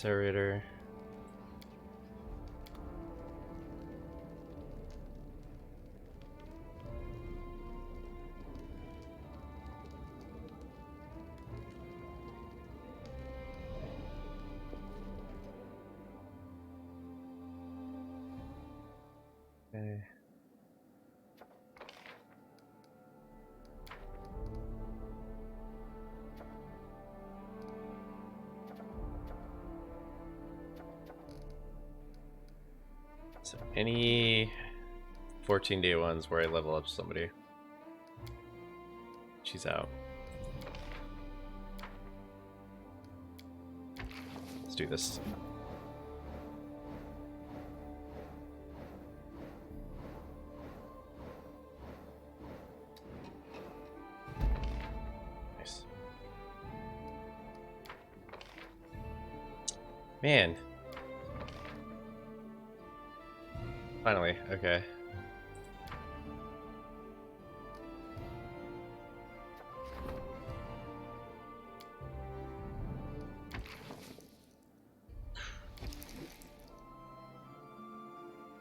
Incinerator. Okay. So any 14-day ones where I level up somebody. She's out. Let's do this. Nice. Man. Finally, okay.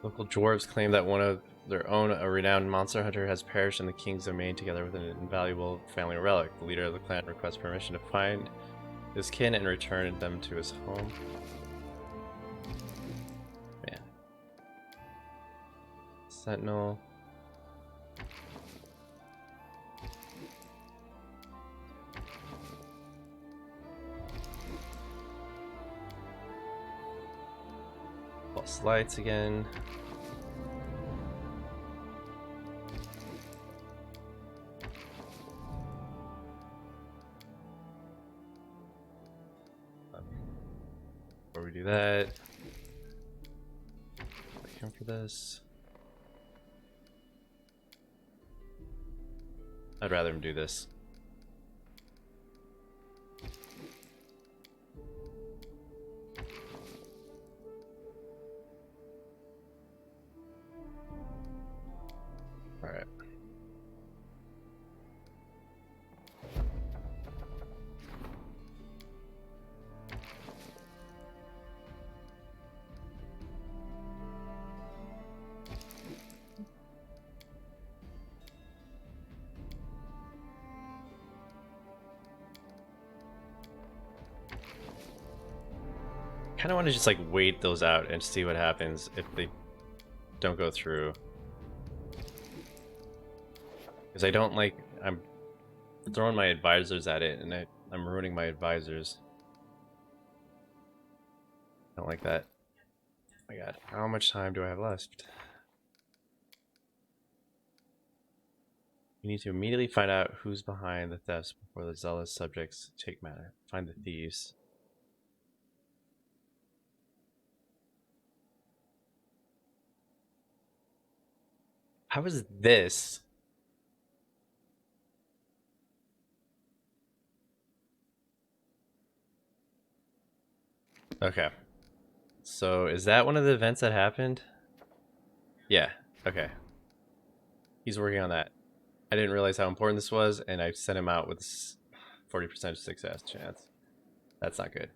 Local dwarves claim that one of their own, a renowned monster hunter, has perished in the king's domain together with an invaluable family relic. The leader of the clan requests permission to find his kin and return them to his home. Man. Sentinel. False lights again. Before we do that, I come for this. I'd rather him do this. Alright. Kind of want to just like wait those out and see what happens if they don't go through. Because I don't like, I'm throwing my advisors at it and I'm ruining my advisors. I don't like that. Oh my god, how much time do I have left? You need to immediately find out who's behind the thefts before the zealous subjects take matter. Find the thieves. How is this? Okay. So is that one of the events that happened? Yeah, okay. He's working on that. I didn't realize how important this was, and I sent him out with 40% success chance. That's not good.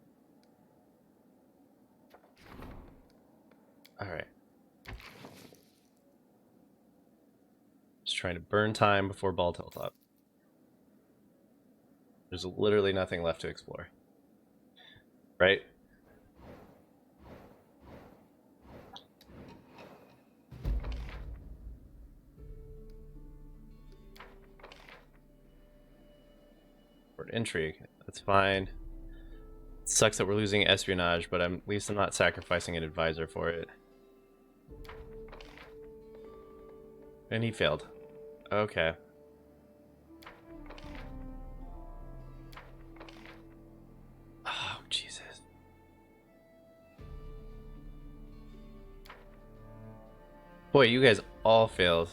Alright. Just trying to burn time before ball tilt up. There's literally nothing left to explore. Right? For intrigue. That's fine. It sucks that we're losing espionage, but at least I'm not sacrificing an advisor for it. And he failed. Okay. Oh, Jesus. Boy, you guys all failed.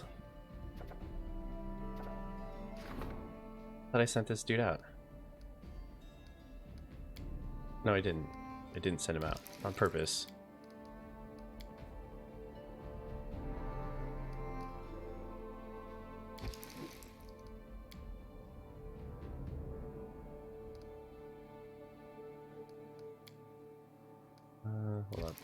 Thought I sent this dude out. No, I didn't. I didn't send him out on purpose. Hold on.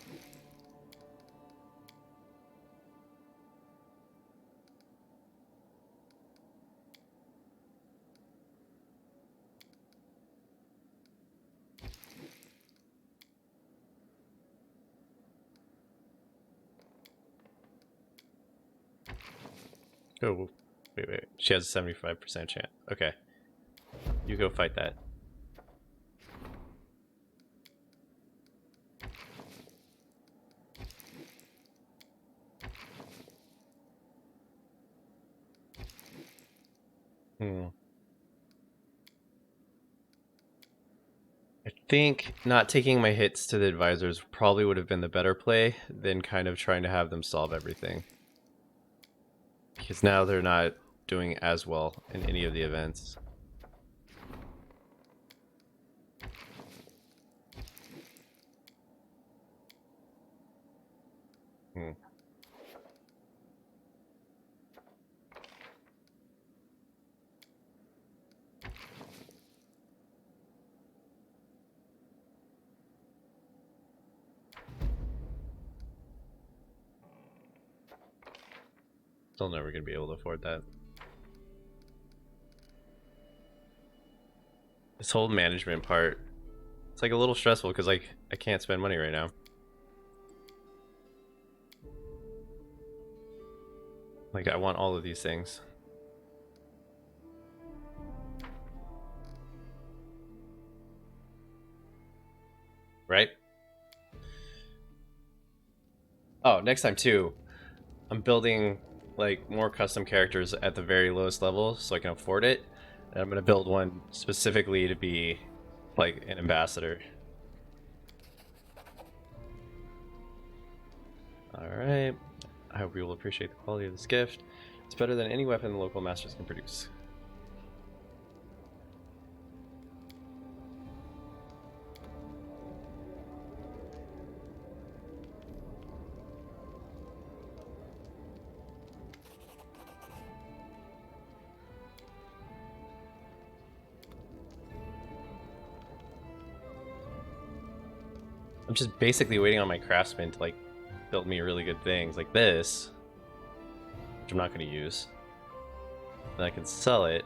Oh, wait. She has a 75% chance. Okay. You go fight that. I think not taking my hits to the advisors probably would have been the better play than kind of trying to have them solve everything. Because now they're not doing as well in any of the events. Still never going to be able to afford that. This whole management part, it's like a little stressful because like I can't spend money right now. Like I want all of these things. Right? Oh, next time too, I'm building like more custom characters at the very lowest level so I can afford it. And I'm gonna build one specifically to be like an ambassador. Alright. I hope you will appreciate the quality of this gift. It's better than any weapon the local masters can produce. I'm just basically waiting on my craftsman to like build me really good things like this, which I'm not going to use. Then I can sell it.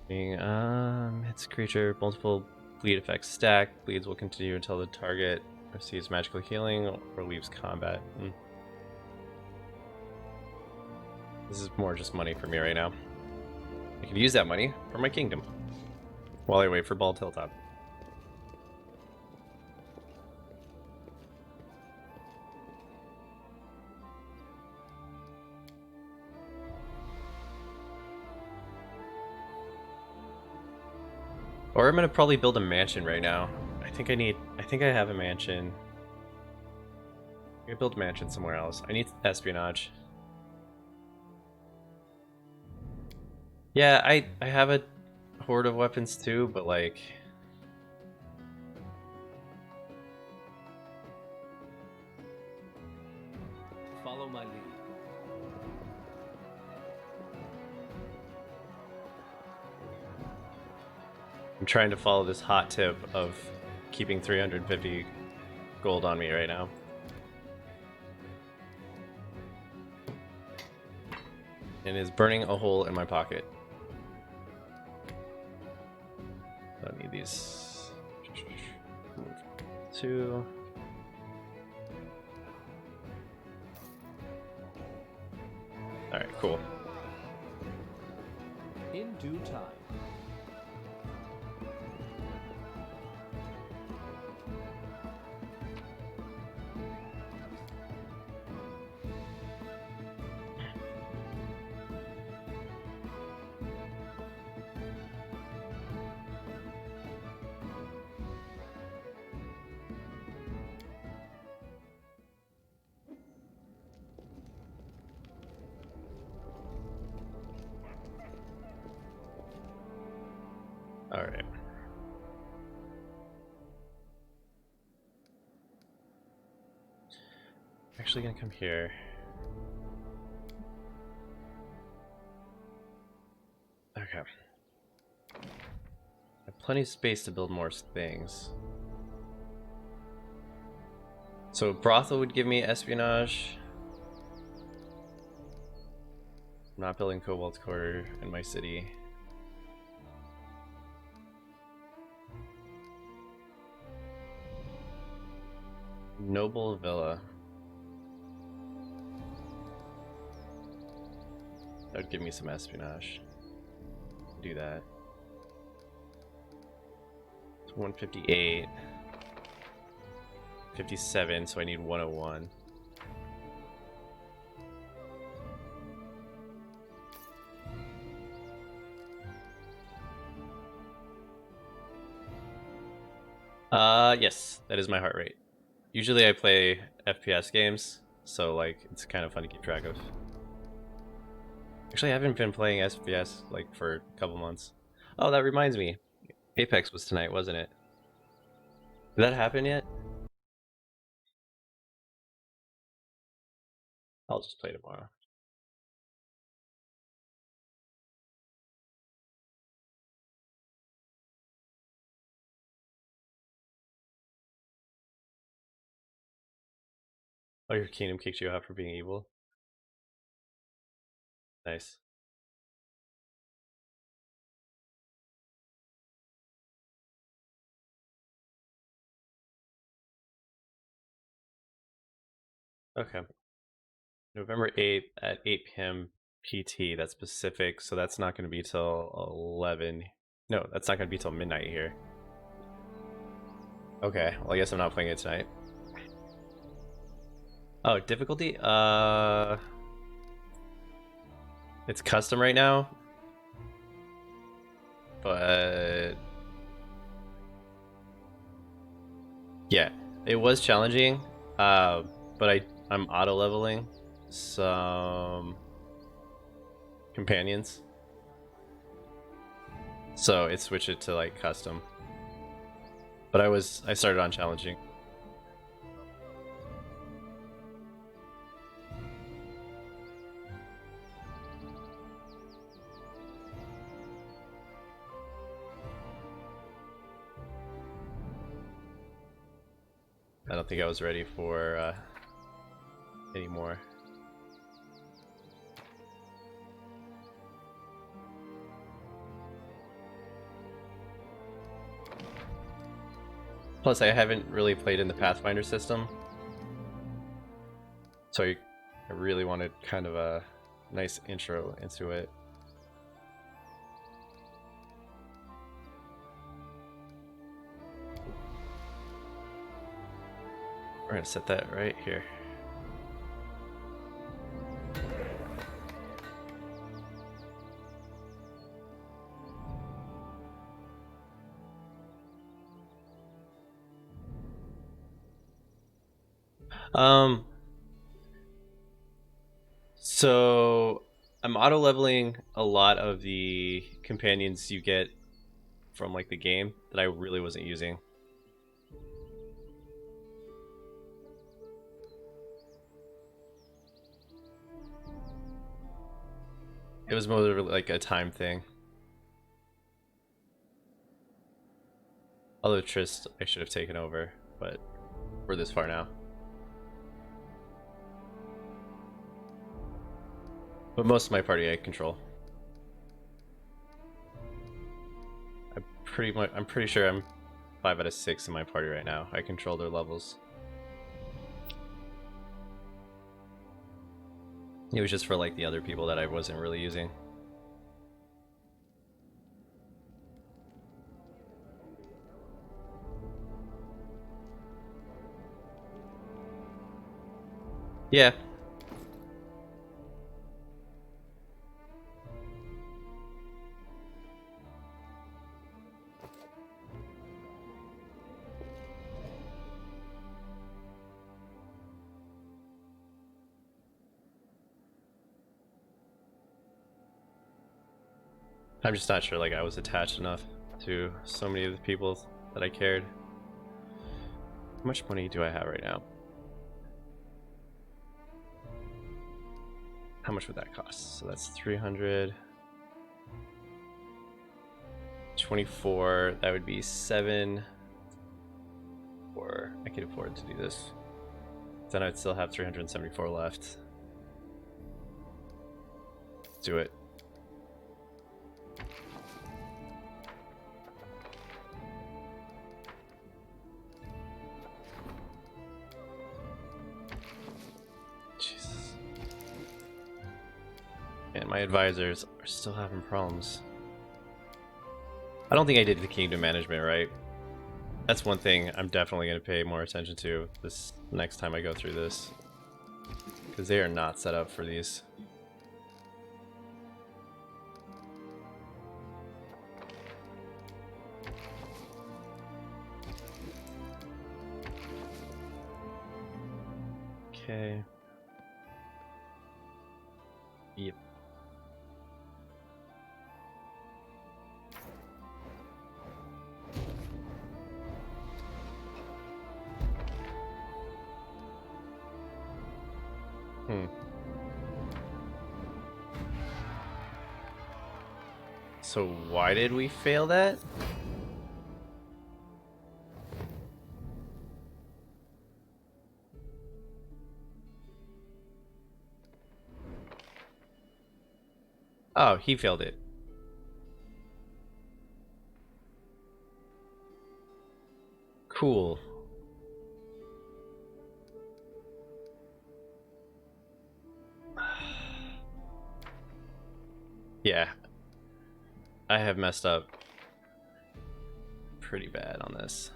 Hits a creature, multiple bleed effects stack. Bleeds will continue until the target receives magical healing or leaves combat. This is more just money for me right now. I could use that money for my kingdom while I wait for Bald Hilltop. Or I'm gonna probably build a mansion right now. I think I have a mansion. I'm gonna build a mansion somewhere else. I need espionage. Yeah, I have a horde of weapons too, but like follow my lead. I'm trying to follow this hot tip of keeping 350 gold on me right now. And is burning a hole in my pocket. I don't need these. Move 2. Alright, cool. In due time. Alright. Actually gonna come here. Okay. I plenty of space to build more things. So brothel would give me espionage. I'm not building Cobalt's Quarter in my city. Noble Villa. That would give me some espionage. Do that. It's 158. 57, so I need 101. Yes, that is my heart rate. Usually I play FPS games, so like it's kind of fun to keep track of. Actually, I haven't been playing FPS like for a couple months. Oh, that reminds me. Apex was tonight, wasn't it? Did that happen yet? I'll just play tomorrow. Oh, your kingdom kicked you out for being evil? Nice. Okay. November 8th at 8 p.m. PT, that's Pacific, so that's not going to be till 11. No, that's not going to be till midnight here. Okay, well I guess I'm not playing it tonight. Oh, difficulty? It's custom right now, but yeah, it was challenging. But I'm auto leveling some companions, so it switched it to like custom. But I started on challenging. I don't think I was ready for anymore. Plus, I haven't really played in the Pathfinder system, so I really wanted kind of a nice intro into it. We're gonna set that right here. Um, so I'm auto leveling a lot of the companions you get from like the game that I really wasn't using. It was more of like a time thing. Although Trist I should have taken over, but we're this far now. But most of my party I control. I'm pretty sure I'm 5 out of 6 in my party right now. I control their levels. It was just for like the other people that I wasn't really using. Yeah. I'm just not sure like I was attached enough to so many of the people that I cared. How much money do I have right now? How much would that cost? So that's 300. 24. That would be 7. Or I could afford to do this. Then I'd still have 374 left. Let's do it. Jesus. And my advisors are still having problems. I don't think I did the kingdom management right. That's one thing I'm definitely going to pay more attention to this next time I go through this. Because they are not set up for these. Okay. Yep. So why did we fail that? Oh, he failed it. Cool. Yeah. I have messed up pretty bad on this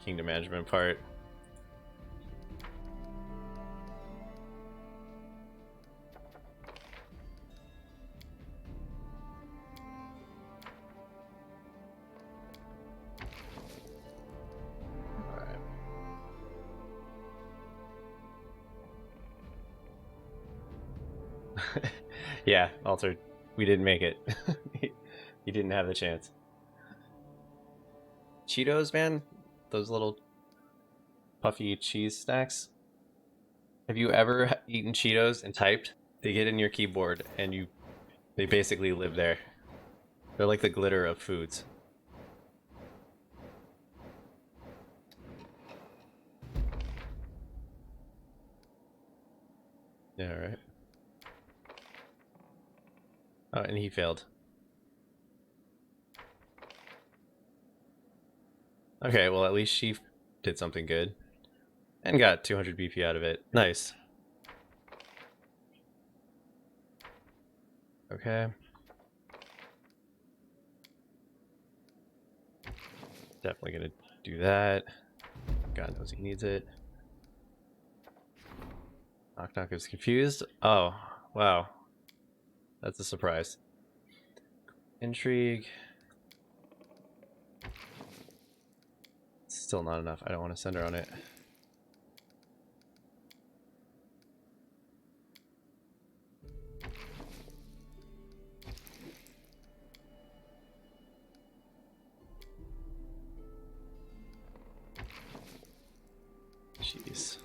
kingdom management part. Alright. Yeah, altered. We didn't make it. He didn't have the chance. Cheetos, man? Those little puffy cheese snacks? Have you ever eaten Cheetos and typed? They get in your keyboard and they basically live there. They're like the glitter of foods. Yeah, right. Oh, and he failed. Okay, well at least she did something good. And got 200 BP out of it. Nice. Okay. Definitely gonna do that. God knows he needs it. Knock Knock is confused. Oh, wow. That's a surprise. Intrigue. Still not enough. I don't want to send her on it. Jeez.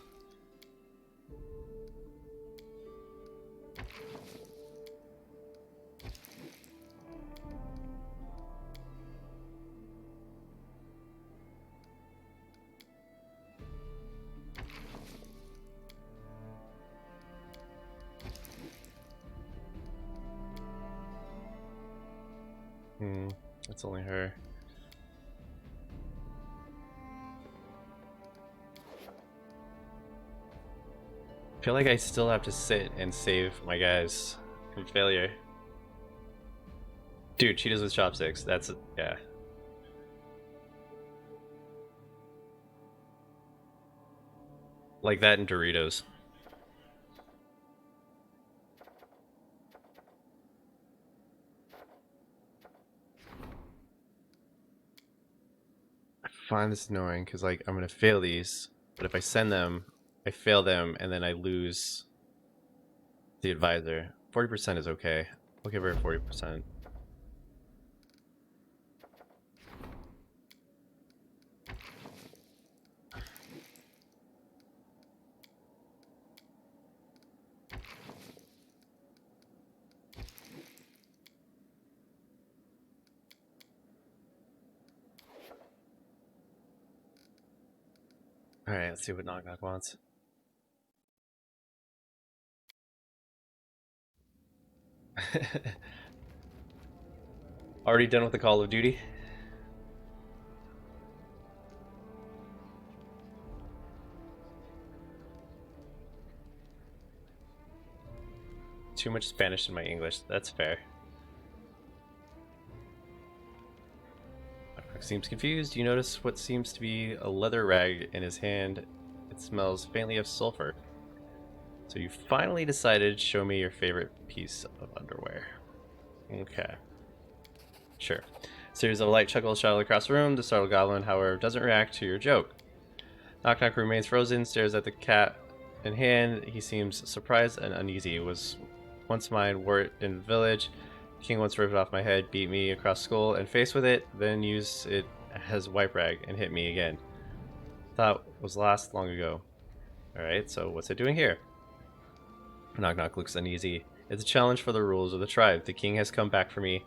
It's only her. I feel like I still have to sit and save my guys from failure. Dude, Cheetos with chopsticks. That's, yeah. Like that and Doritos. I find this annoying because, like, I'm going to fail these, but if I send them, I fail them, and then I lose the advisor. 40% is okay. I'll give her 40%. Alright, let's see what Knock Knock wants. Already done with the Call of Duty? Too much Spanish in my English. That's fair. Seems confused. You notice what seems to be a leather rag in his hand. It smells faintly of sulfur. So you finally decided to show me your favorite piece of underwear. Okay. Sure. A series of light chuckles shot across the room. The startled goblin, however, doesn't react to your joke. Knock Knock remains frozen, stares at the cat in hand. He seems surprised and uneasy. It was once mine, wore it in the village. The king once ripped it off my head, beat me across the skull and face with it, then used it as wipe rag and hit me again. Thought was lost long ago. Alright, so what's it doing here? Knock Knock looks uneasy. It's a challenge for the rules of the tribe. The king has come back for me,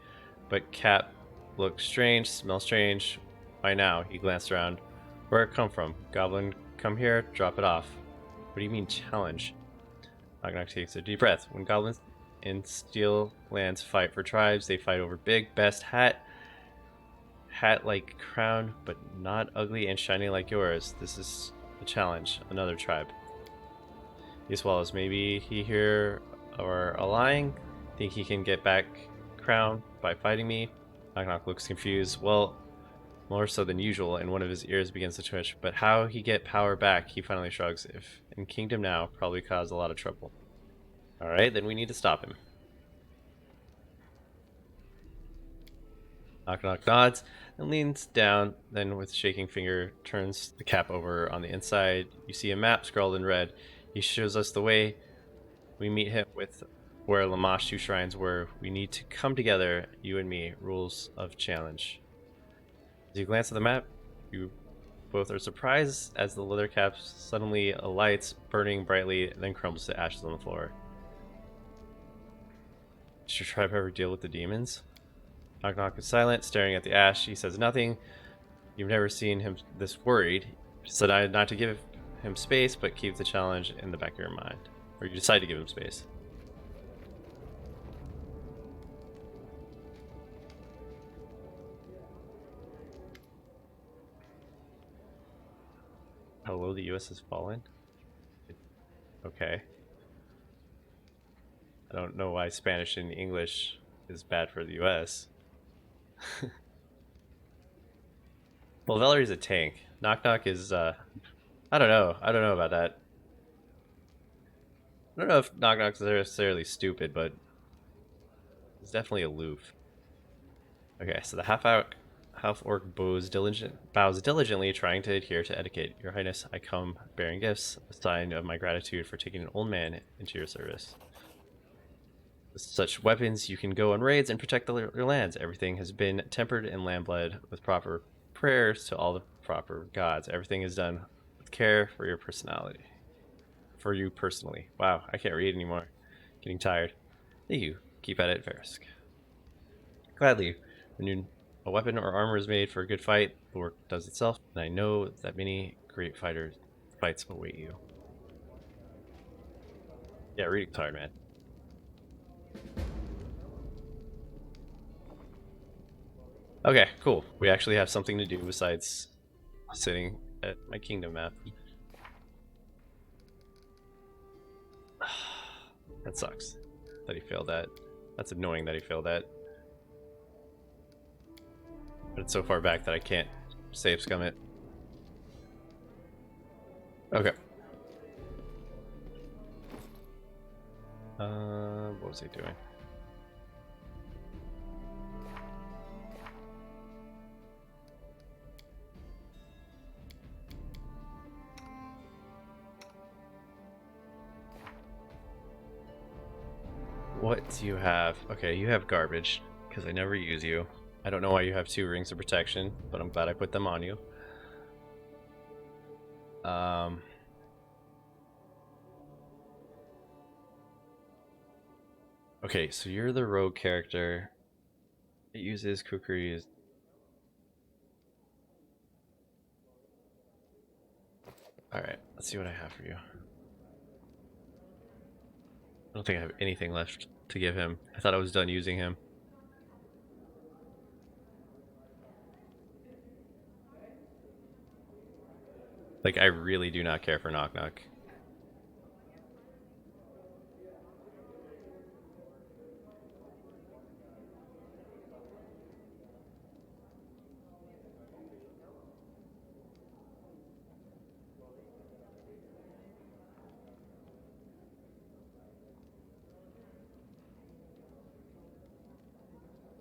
but cat looks strange, smells strange. Why now? He glanced around. Where it come from? Goblin, come here, drop it off. What do you mean challenge? Knock Knock takes a deep breath. When goblins in Steel Lands fight for tribes, they fight over big, best hat like crown, but not ugly and shiny like yours. This is a challenge. Another tribe. He swallows. Maybe he here are lying. Think he can get back crown by fighting me? Knock Knock looks confused. Well, more so than usual, and one of his ears begins to twitch. But how he get power back? He finally shrugs. If in Kingdom now, probably cause a lot of trouble. Alright, then we need to stop him. Knock Knock nods and leans down, then with shaking finger turns the cap over on the inside. You see a map scrawled in red. He shows us the way. We meet him with where Lamashu shrines were. We need to come together, you and me. Rules of challenge. As you glance at the map, you both are surprised as the leather cap suddenly alights, burning brightly, and then crumbles to ashes on the floor. Did your tribe ever deal with the demons? Knock Knock is silent, staring at the ash. He says nothing. You've never seen him this worried. You decided not to give him space, but keep the challenge in the back of your mind. Or you decide to give him space. How low the US has fallen? Okay. I don't know why Spanish and English is bad for the US. Well, Valerie's a tank. Knock Knock is, I don't know. I don't know about that. I don't know if Knock Knock's necessarily stupid, but he's definitely aloof. Okay, so the half-orc bows diligently, trying to adhere to etiquette. Your Highness, I come bearing gifts, a sign of my gratitude for taking an old man into your service. With such weapons, you can go on raids and protect your lands. Everything has been tempered and lamb-bled with proper prayers to all the proper gods. Everything is done with care for your personality. For you personally. Wow, I can't read anymore. Getting tired. Thank you. Keep at it, Verisk. Gladly. When a weapon or armor is made for a good fight, the work does itself, and I know that many great fights await you. Yeah, reading tired, man. Okay, cool. We actually have something to do besides sitting at my kingdom map. That sucks that he failed that. That's annoying that he failed that. But it's so far back that I can't save scum it. Okay. What was he doing? What do you have? Okay, you have garbage, because I never use you. I don't know why you have 2 rings of protection, but I'm glad I put them on you. Okay, so you're the rogue character. It uses kukris. Alright, let's see what I have for you. I don't think I have anything left to give him. I thought I was done using him. Like, I really do not care for Knock Knock.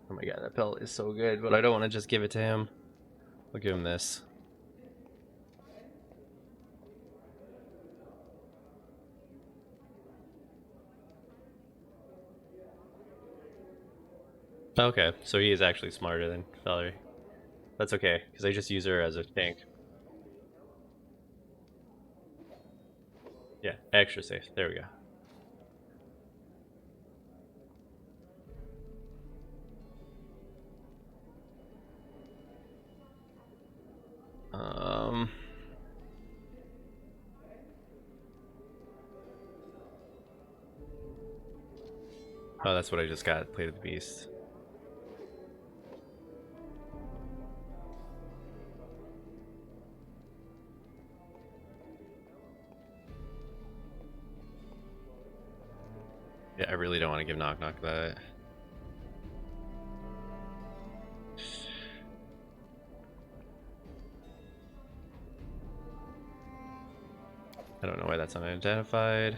Oh my god, that belt is so good, but I don't want to just give it to him. I'll give him this. Okay, so he is actually smarter than Valerie. That's okay, because I just use her as a tank. Yeah, extra safe. There we go. Um... Oh, that's what I just got. Plate of the Beast. Yeah, I really don't want to give Knock Knock that. I don't know why that's unidentified.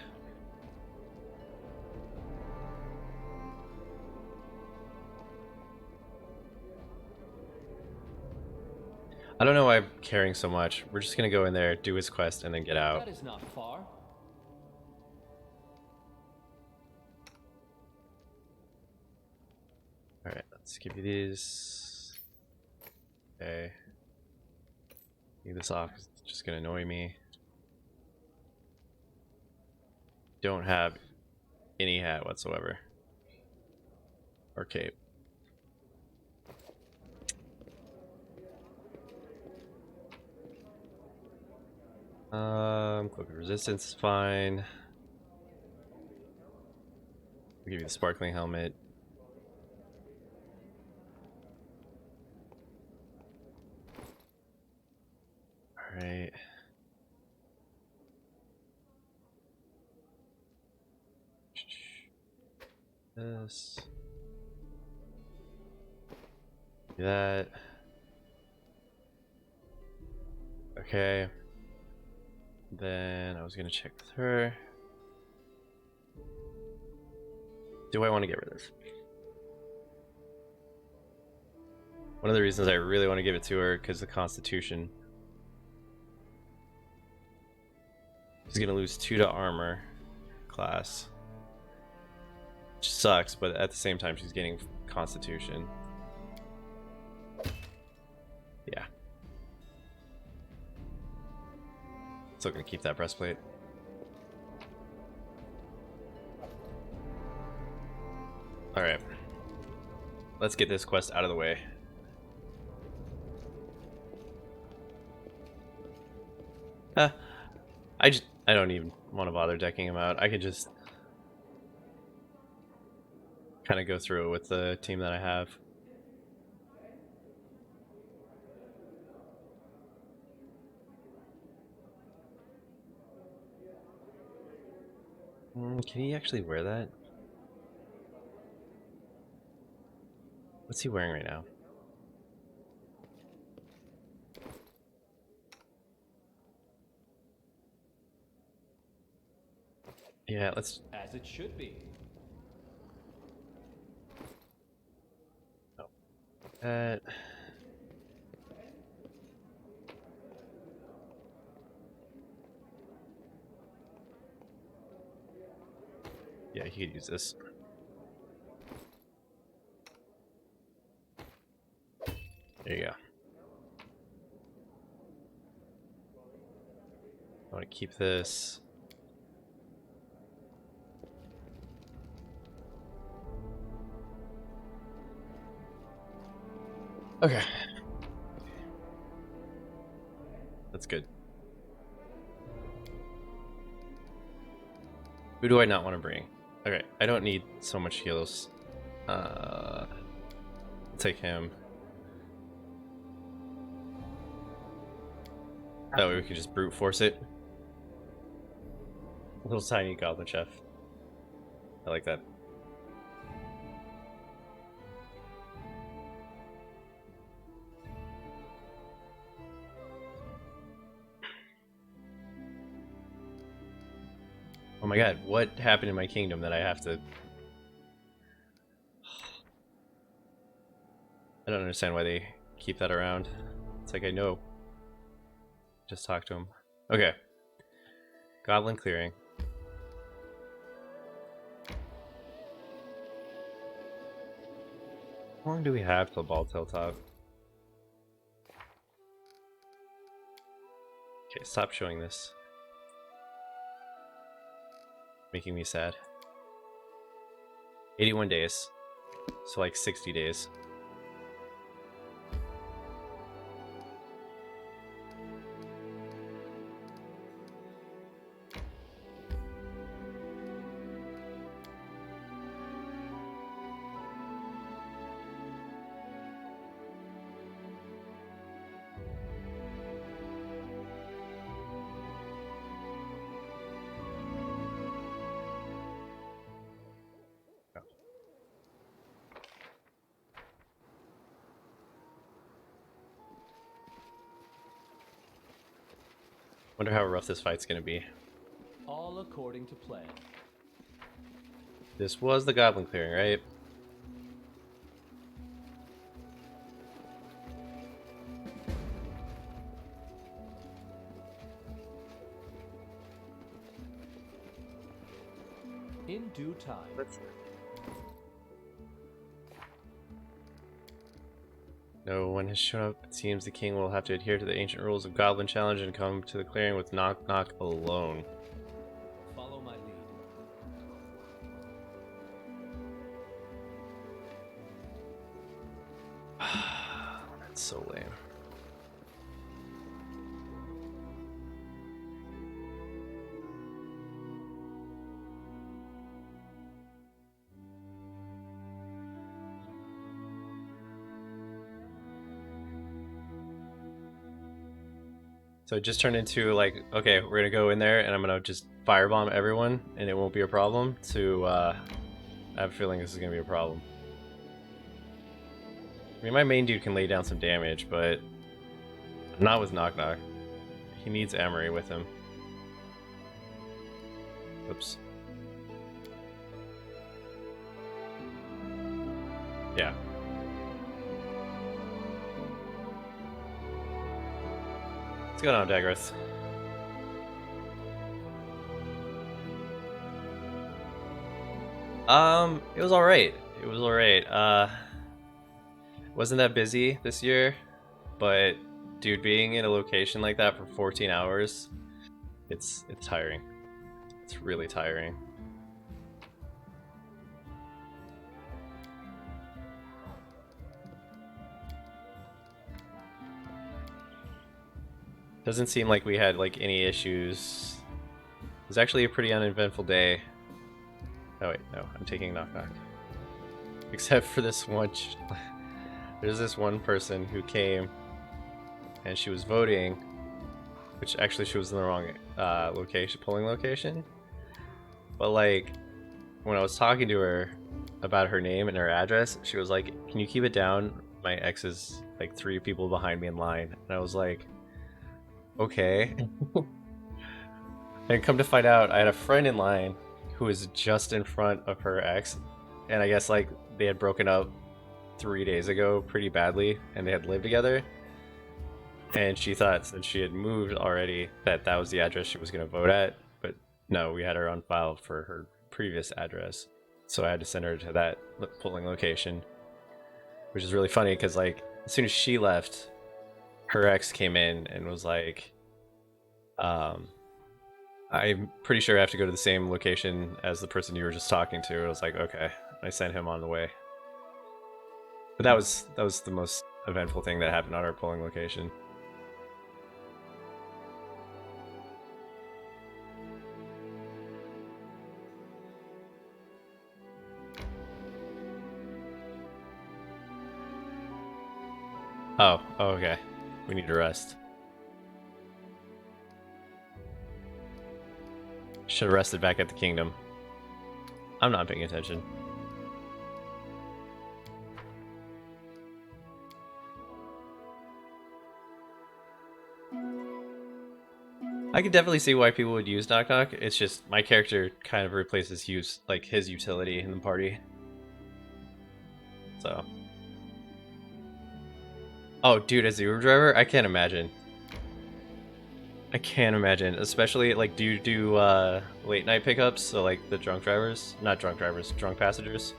I don't know why I'm caring so much. We're just gonna go in there, do his quest, and then get out. That is not far. Alright, let's give you these. Okay. Leave this off, 'cause it's just gonna annoy me. Don't have any hat whatsoever. Or cape. Cloak of Resistance is fine. I'll give you the sparkling helmet. Alright. This. That. Okay. Then I was gonna check with her. Do I want to get rid of this? One of the reasons I really want to give it to her because the Constitution. She's gonna lose 2 to armor class. Which sucks, but at the same time she's getting Constitution. Yeah. Still gonna keep that breastplate. Alright. Let's get this quest out of the way. I don't even want to bother decking him out. I could just kind of go through it with the team that I have. Can he actually wear that? What's he wearing right now? Yeah, let's... As it should be. Oh. That... Yeah, he could use this. There you go. I want to keep this. Okay. That's good. Who do I not want to bring? Okay, I don't need so much heals. I'll take him. That way we can just brute force it. Little tiny goblin chef. I like that. Oh my god, what happened in my kingdom that I have to... I don't understand why they keep that around. It's like I know. Just talk to him. Okay. Goblin clearing. How long do we have till Ball Top? Okay, stop showing this. Making me sad. 81 days. So like 60 days. Wonder how rough this fight's gonna be. All according to plan. This was the goblin clearing, right? In due time. No one has shown up. It seems the king will have to adhere to the ancient rules of Goblin Challenge and come to the clearing with Knock Knock alone. Follow my lead. That's so lame. So it just turned into like, okay, we're gonna go in there and I'm gonna just firebomb everyone and it won't be a problem, to I have a feeling this is gonna be a problem. I mean, my main dude can lay down some damage, but not with Knock Knock. He needs Emery with him. Oops. Yeah. What's going on, Dagrith? It was alright. It was alright. Wasn't that busy this year, but dude, being in a location like that for 14 hours, it's tiring. It's really tiring. Doesn't seem like we had like any issues. It was actually a pretty uneventful day. Oh wait, no, I'm taking Knock Knock. Except for this one. There's this one person who came and she was voting, which actually she was in the wrong location, polling location. But like, when I was talking to her about her name and her address, she was like, "Can you keep it down? My ex is like 3 people behind me in line." And I was like, "Okay." And come to find out, I had a friend in line who was just in front of her ex, and I guess like they had broken up 3 days ago pretty badly, and they had lived together. And she thought since she had moved already that that was the address she was going to vote at, but no, we had her on file for her previous address. So I had to send her to that polling location, which is really funny because like as soon as she left, her ex came in and was like, I'm pretty sure I have to go to the same location as the person you were just talking to. I was like, okay. I sent him on the way. But that was the most eventful thing that happened on our polling location. Oh, okay. We need to rest. Should have rested back at the kingdom. I'm not paying attention. I can definitely see why people would use Knock Knock. It's just my character kind of replaces his utility in the party. So. Oh, dude, as a Uber driver, I can't imagine. I can't imagine, especially like, do you do late night pickups? So like the drunk drivers, not drunk drivers, drunk passengers.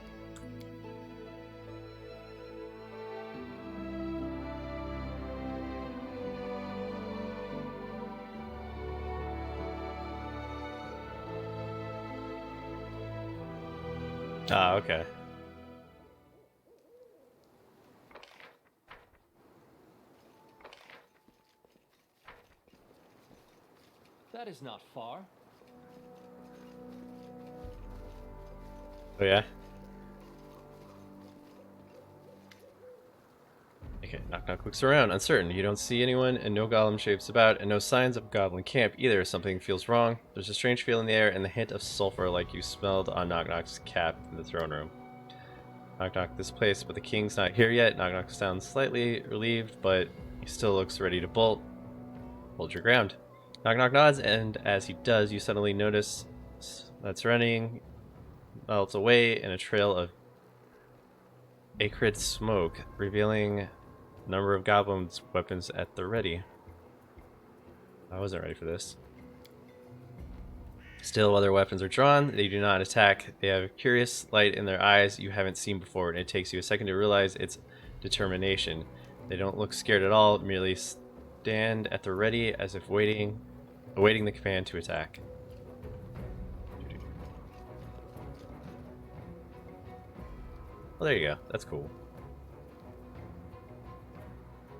Ah, okay. That is not far. Oh yeah. Okay, Knock Knock looks around, uncertain. You don't see anyone, and no golem shapes about, and no signs of goblin camp either. Something feels wrong. There's a strange feel in the air, and the hint of sulfur like you smelled on Knock Knock's cap in the throne room. Knock Knock this place, but the king's not here yet. Knock Knock sounds slightly relieved, but he still looks ready to bolt. Hold your ground. Knock Knock nods, and as he does, you suddenly notice that surrounding melts away in a trail of acrid smoke, revealing a number of goblins' weapons at the ready. I wasn't ready for this. Still, other weapons are drawn. They do not attack. They have a curious light in their eyes you haven't seen before, and it takes you a second to realize its determination. They don't look scared at all, merely stand at the ready as if awaiting the command to attack. Well, there you go. That's cool.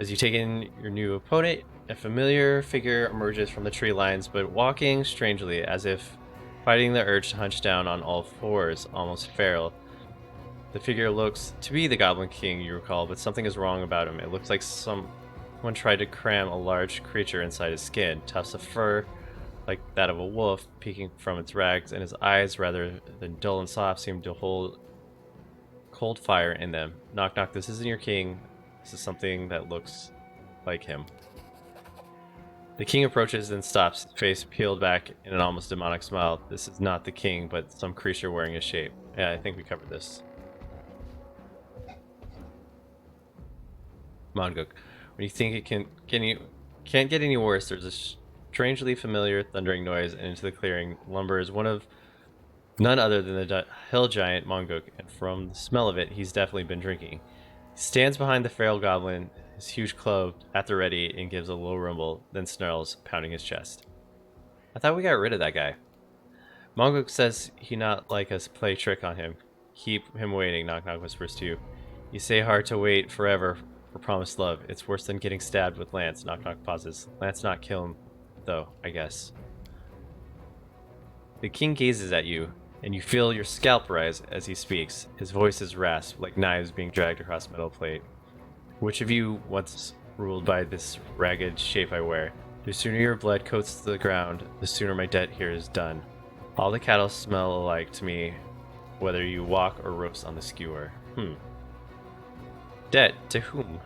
As you take in your new opponent, a familiar figure emerges from the tree lines, but walking strangely, as if fighting the urge to hunch down on all fours, almost feral. The figure looks to be the Goblin King you recall, but something is wrong about him. It looks like someone tried to cram a large creature inside his skin. Tufts of fur, like that of a wolf, peeking from its rags, and his eyes, rather than dull and soft, seem to hold cold fire in them. Knock knock, this isn't your king. This is something that looks like him. The king approaches and stops, his face peeled back in an almost demonic smile. This is not the king, but some creature wearing his shape. Yeah, I think we covered this. Monguk. When you think it can't get any worse, there's a strangely familiar thundering noise, and into the clearing lumbers one of none other than the hill giant Monguk, and from the smell of it, he's definitely been drinking. He stands behind the feral goblin, his huge club at the ready, and gives a low rumble, then snarls, pounding his chest. I thought we got rid of that guy. Monguk says he not like us play trick on him. Keep him waiting, Knock Knock whispers to you. You say hard to wait forever for promised love. It's worse than getting stabbed with Lance, Knock Knock pauses. Lance not kill him, though, I guess. The king gazes at you, and you feel your scalp rise as he speaks. His voice is rasped, like knives being dragged across metal plate. Which of you once ruled by this ragged shape I wear? The sooner your blood coats the ground, the sooner my debt here is done. All the cattle smell alike to me, whether you walk or roast on the skewer. Debt to whom?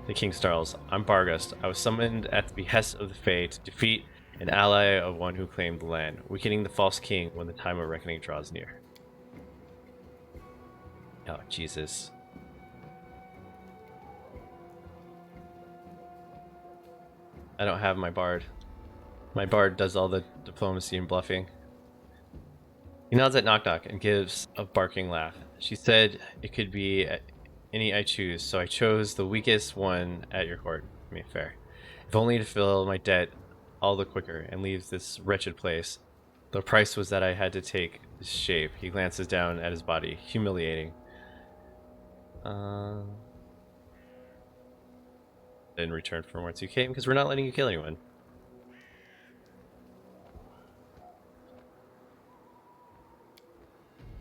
The king snarls. I'm Bargust. I was summoned at the behest of the Fae to defeat an ally of one who claimed the land, weakening the false king when the time of reckoning draws near. Oh, Jesus. I don't have my bard. My bard does all the diplomacy and bluffing. He nods at Knock Knock and gives a barking laugh. She said it could be any I choose, so I chose the weakest one at your court. I mean, fair. If only to fill my debt all the quicker and leave this wretched place. The price was that I had to take this shape. He glances down at his body, humiliating. In return from whence you came, because we're not letting you kill anyone.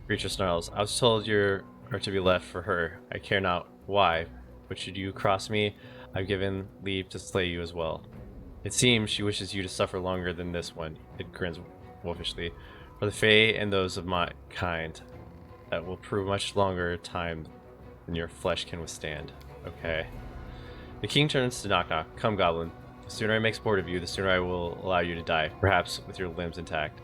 Creature snarls. I was told you are to be left for her. I care not why, but should you cross me, I've given leave to slay you as well. It seems she wishes you to suffer longer than this one. It grins wolfishly. For the Fae and those of my kind, that will prove much longer time than your flesh can withstand. Okay. The king turns to Knock Knock. Come, goblin. The sooner I make sport of you, the sooner I will allow you to die, perhaps with your limbs intact.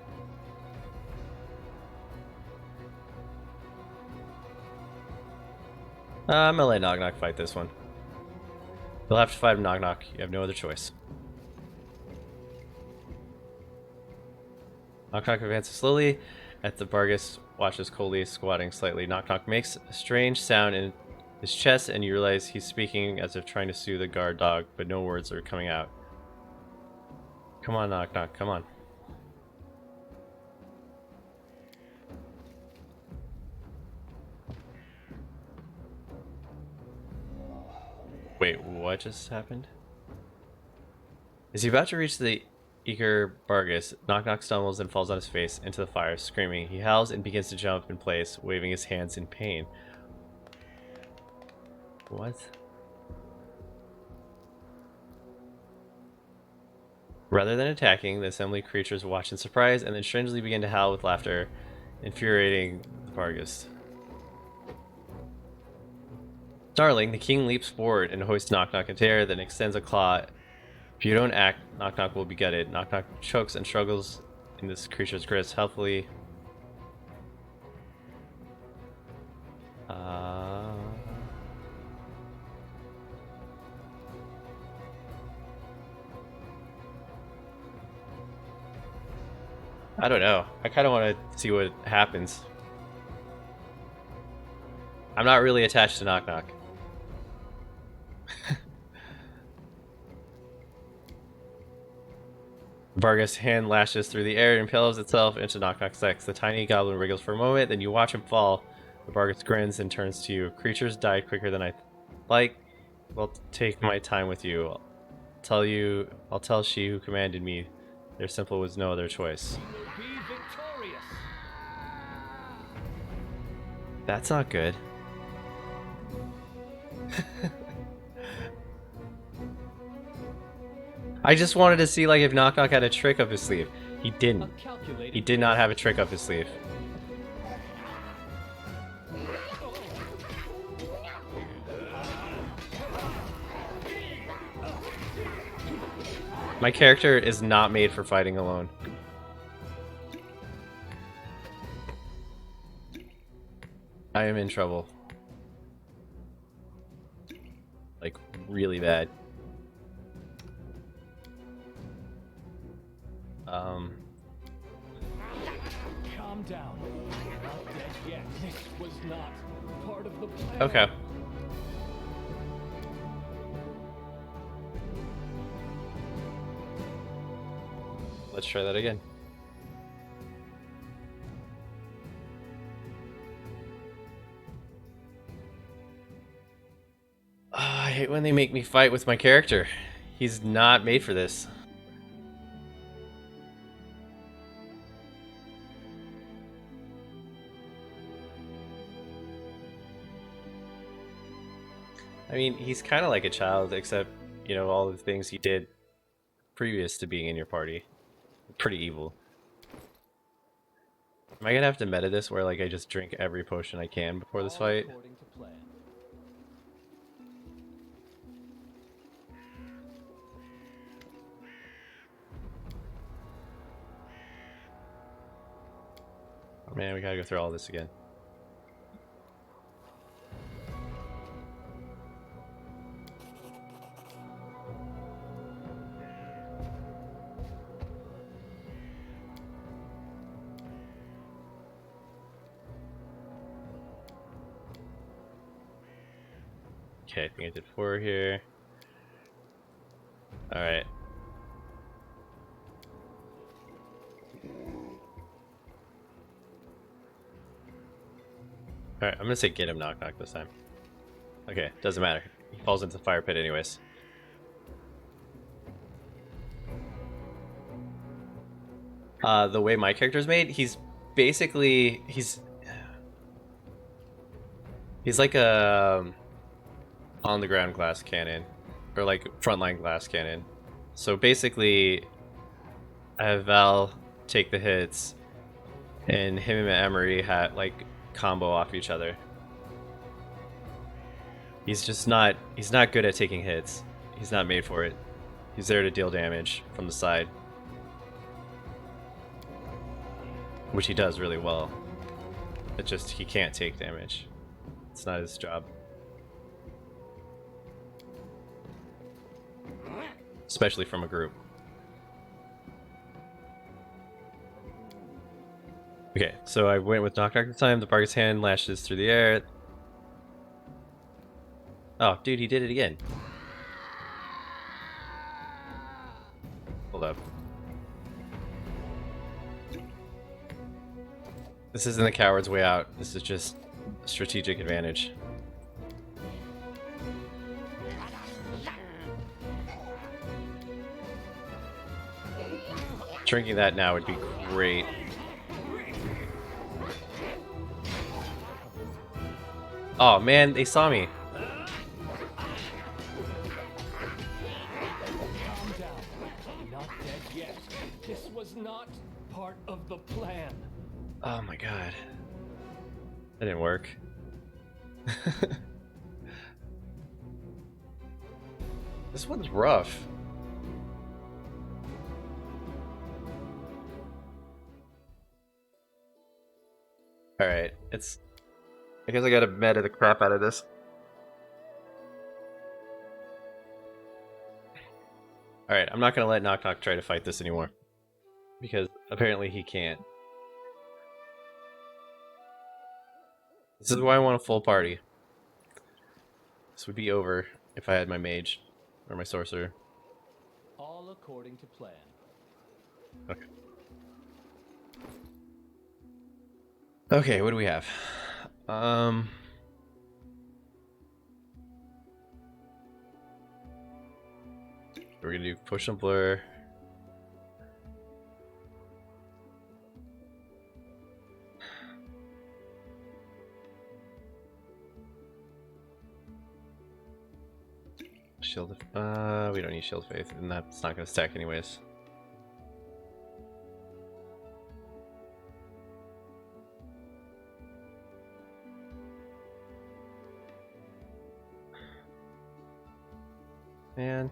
I'm gonna let Knock Knock fight this one. You'll have to fight him, Knock Knock. You have no other choice. Knock Knock advances slowly. At the Vargas watches coldly, squatting slightly. Knock Knock makes a strange sound in his chest, and you realize he's speaking as if trying to soothe a guard dog, but no words are coming out. Come on, Knock Knock, come on. Wait, what just happened? Is he about to reach the eager Vargas? Knock Knock stumbles and falls on his face into the fire, screaming. He howls and begins to jump in place, waving his hands in pain. What? Rather than attacking, the assembly creatures watch in surprise and then strangely begin to howl with laughter, infuriating the Vargas. Snarling, the king leaps forward and hoists Knock Knock into air, then extends a claw. If you don't act, Knock Knock will be gutted. Knock Knock chokes and struggles in this creature's grist healthily. I don't know. I kind of want to see what happens. I'm not really attached to Knock Knock. Vargas' hand lashes through the air and impales itself into Knock Knock's legs. The tiny goblin wriggles for a moment, then you watch him fall. The Vargas grins and turns to you. Creatures die quicker than I like. I'll take my time with you. I'll tell she who commanded me. There simply was no other choice. Be victorious. That's not good. I just wanted to see like if Knock Knock had a trick up his sleeve. He didn't. He did not have a trick up his sleeve. My character is not made for fighting alone. I am in trouble. Like, really bad. Calm down. Not dead yet. This was not part of the plan. Okay. Let's try that again. I hate when they make me fight with my character. He's not made for this. I mean, he's kind of like a child, except, you know, all the things he did previous to being in your party. Pretty evil. Am I gonna have to meta this where, like, I just drink every potion I can before this fight? According to plan. Oh, man, we gotta go through all this again. Okay, I think I did 4 here. Alright. Alright, I'm gonna say get him Knock Knock this time. Okay, doesn't matter. He falls into the fire pit anyways. The way my character's made, he's basically he's like a on the ground glass cannon, or like frontline glass cannon. So basically, I have Val take the hits, and him and Emery had like combo off each other. He's not good at taking hits. He's not made for it. He's there to deal damage from the side, which he does really well. It's just he can't take damage. It's not his job. Especially from a group. Okay, so I went with Knock Knock this time. The Bargain's hand lashes through the air. Oh, dude, he did it again. Hold up. This isn't the coward's way out. This is just a strategic advantage. Shrinking that now would be great. Oh man, they saw me. Calm down. Not dead yet. This was not part of the plan. Oh my god. That didn't work. This one's rough. Alright, it's... I guess I gotta meta the crap out of this. Alright, I'm not gonna let Knock Knock try to fight this anymore. Because apparently he can't. This is why I want a full party. This would be over if I had my mage. Or my sorcerer. All according to plan. Okay. Okay, what do we have? We're gonna do push and blur. Shield of, we don't need Shield of Faith, and that's not gonna stack anyways. Man.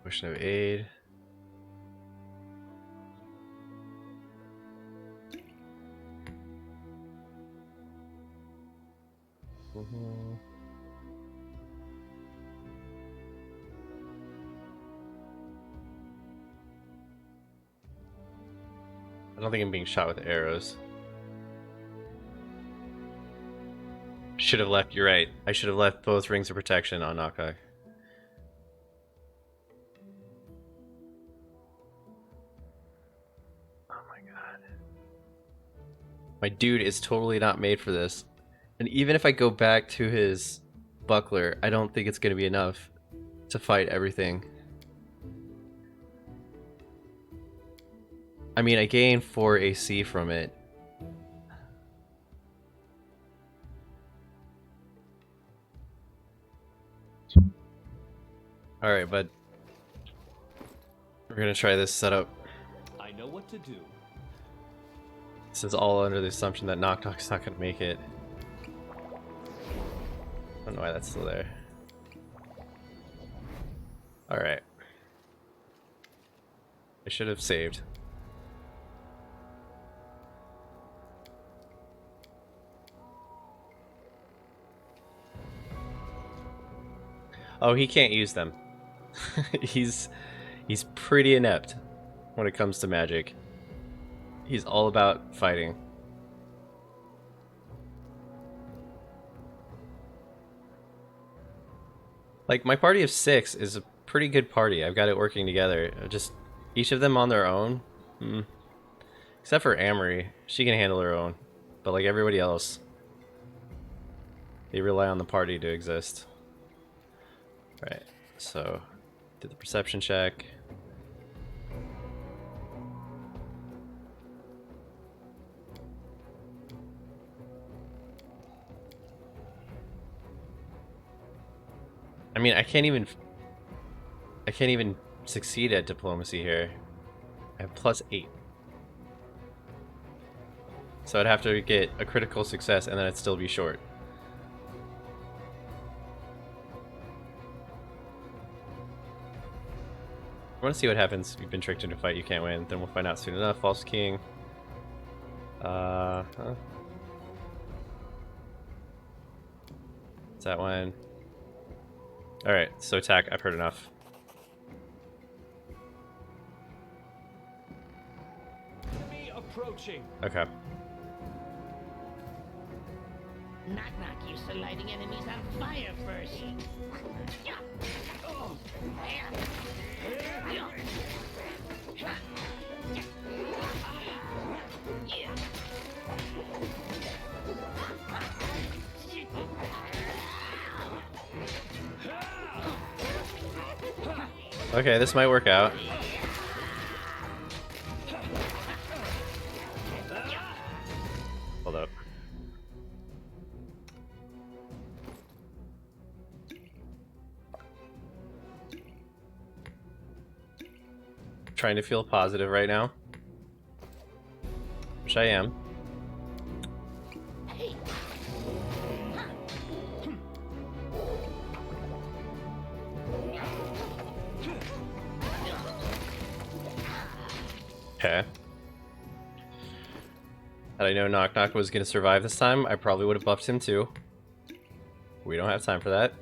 Potion of Aid. I don't think I'm being shot with arrows. Should have left, you're right. I should have left both rings of protection on Knock-Knock. Oh my god. My dude is totally not made for this. And even if I go back to his buckler, I don't think it's going to be enough to fight everything. I mean, I gain 4 AC from it. Alright, but we're gonna try this setup. I know what to do. This is all under the assumption that Knock Knock's not gonna make it. I don't know why that's still there. Alright. I should have saved. Oh, he can't use them. he's pretty inept when it comes to magic. He's all about fighting. Like, my party of 6 is a pretty good party. I've got it working together. Just each of them on their own. Except for Amory. She can handle her own. But like everybody else, they rely on the party to exist. Right, so did the perception check. mean, I can't even succeed at diplomacy here. I have +8. So I'd have to get a critical success and then I'd still be short. I want to see what happens. You've been tricked into a fight you can't win. Then we'll find out soon enough. False King. Huh? Is that one? Alright, so attack. I've heard enough. Enemy approaching. Okay. Knock knock used to lighting enemies on fire first. Oh. Okay, this might work out. Hold up. Trying to feel positive right now, which I am. Okay. Had I known Knock Knock was going to survive this time, I probably would have buffed him too. We don't have time for that.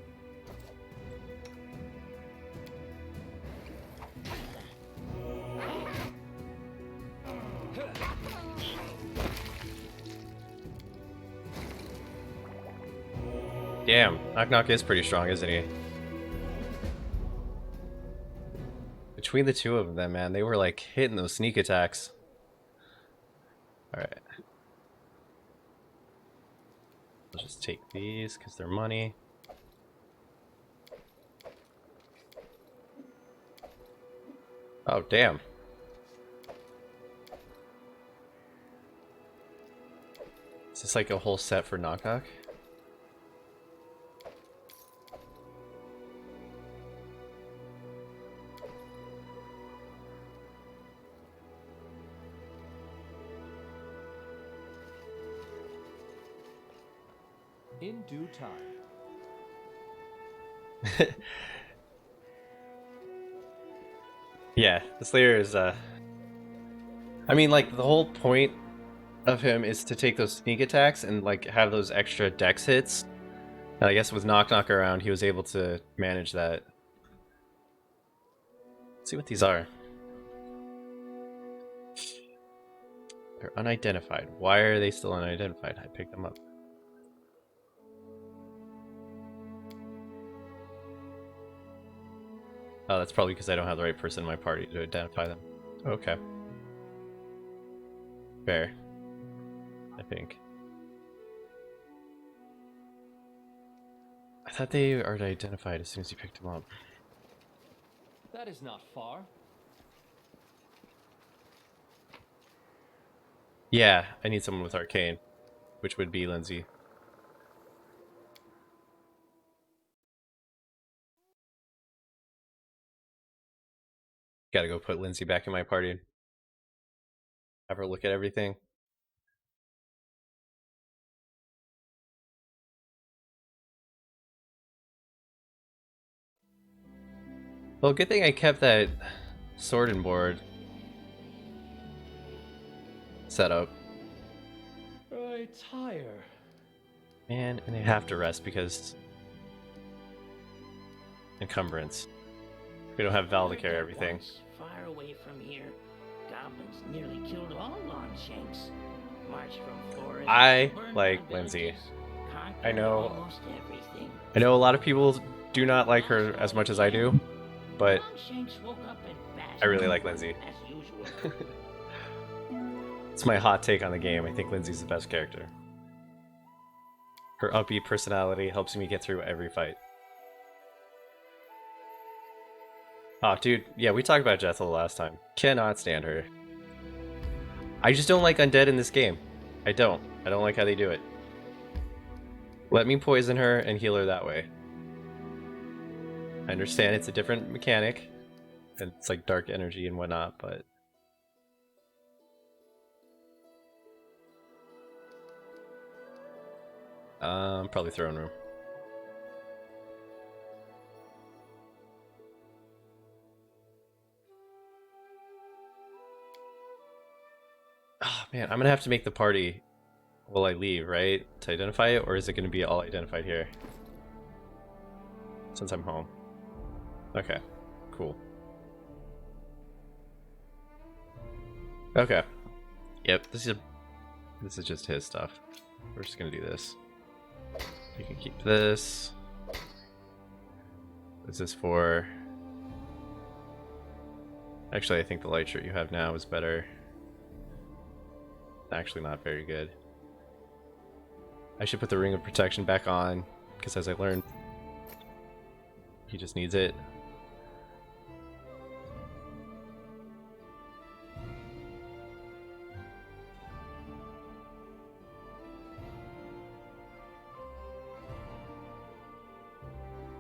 Damn, Knock Knock is pretty strong, isn't he? Between the two of them, man, they were like hitting those sneak attacks. Alright. I'll just take these because they're money. Oh, damn. Is this like a whole set for Knock Knock? In due time. Yeah, the Slayer is, I mean, like, the whole point of him is to take those sneak attacks and, like, have those extra dex hits. And I guess with Knock Knock around, he was able to manage that. Let's see what these are. They're unidentified. Why are they still unidentified? I picked them up. Oh, that's probably because I don't have the right person in my party to identify them. Okay. Fair. I think. I thought they are identified as soon as you picked them up. That is not far. Yeah, I need someone with Arcane, which would be Lindsay. Gotta go put Lindsay back in my party. Have her look at everything. Well, good thing I kept that sword and board set up. I tire. Man, and they have to rest because encumbrance. We don't have Val to carry everything. Once, far away from here, goblins nearly killed all Longshanks. Marched from forest. I burned like down Lindsay. villages, conquered I know- almost everything. I know a lot of people do not like her as much as I do, but Longshanks woke up and bashed I really them like Lindsay. as usual. It's my hot take on the game. I think Lindsay's the best character. Her upbeat personality helps me get through every fight. Oh, dude, yeah, we talked about Jethel last time. Cannot stand her. I just don't like undead in this game. I don't. I don't like how they do it. Let me poison her and heal her that way. I understand it's a different mechanic, and it's like dark energy and whatnot, but probably throne room. Oh man, I'm gonna have to make the party while I leave, right? To identify it, or is it gonna be all identified here? Since I'm home. Okay, cool. Okay. Yep, this is just his stuff. We're just gonna do this. You can keep this. What's this for? Actually, I think the light shirt you have now is better. Actually not very good. I should put the ring of protection back on, because as I learned, he just needs it.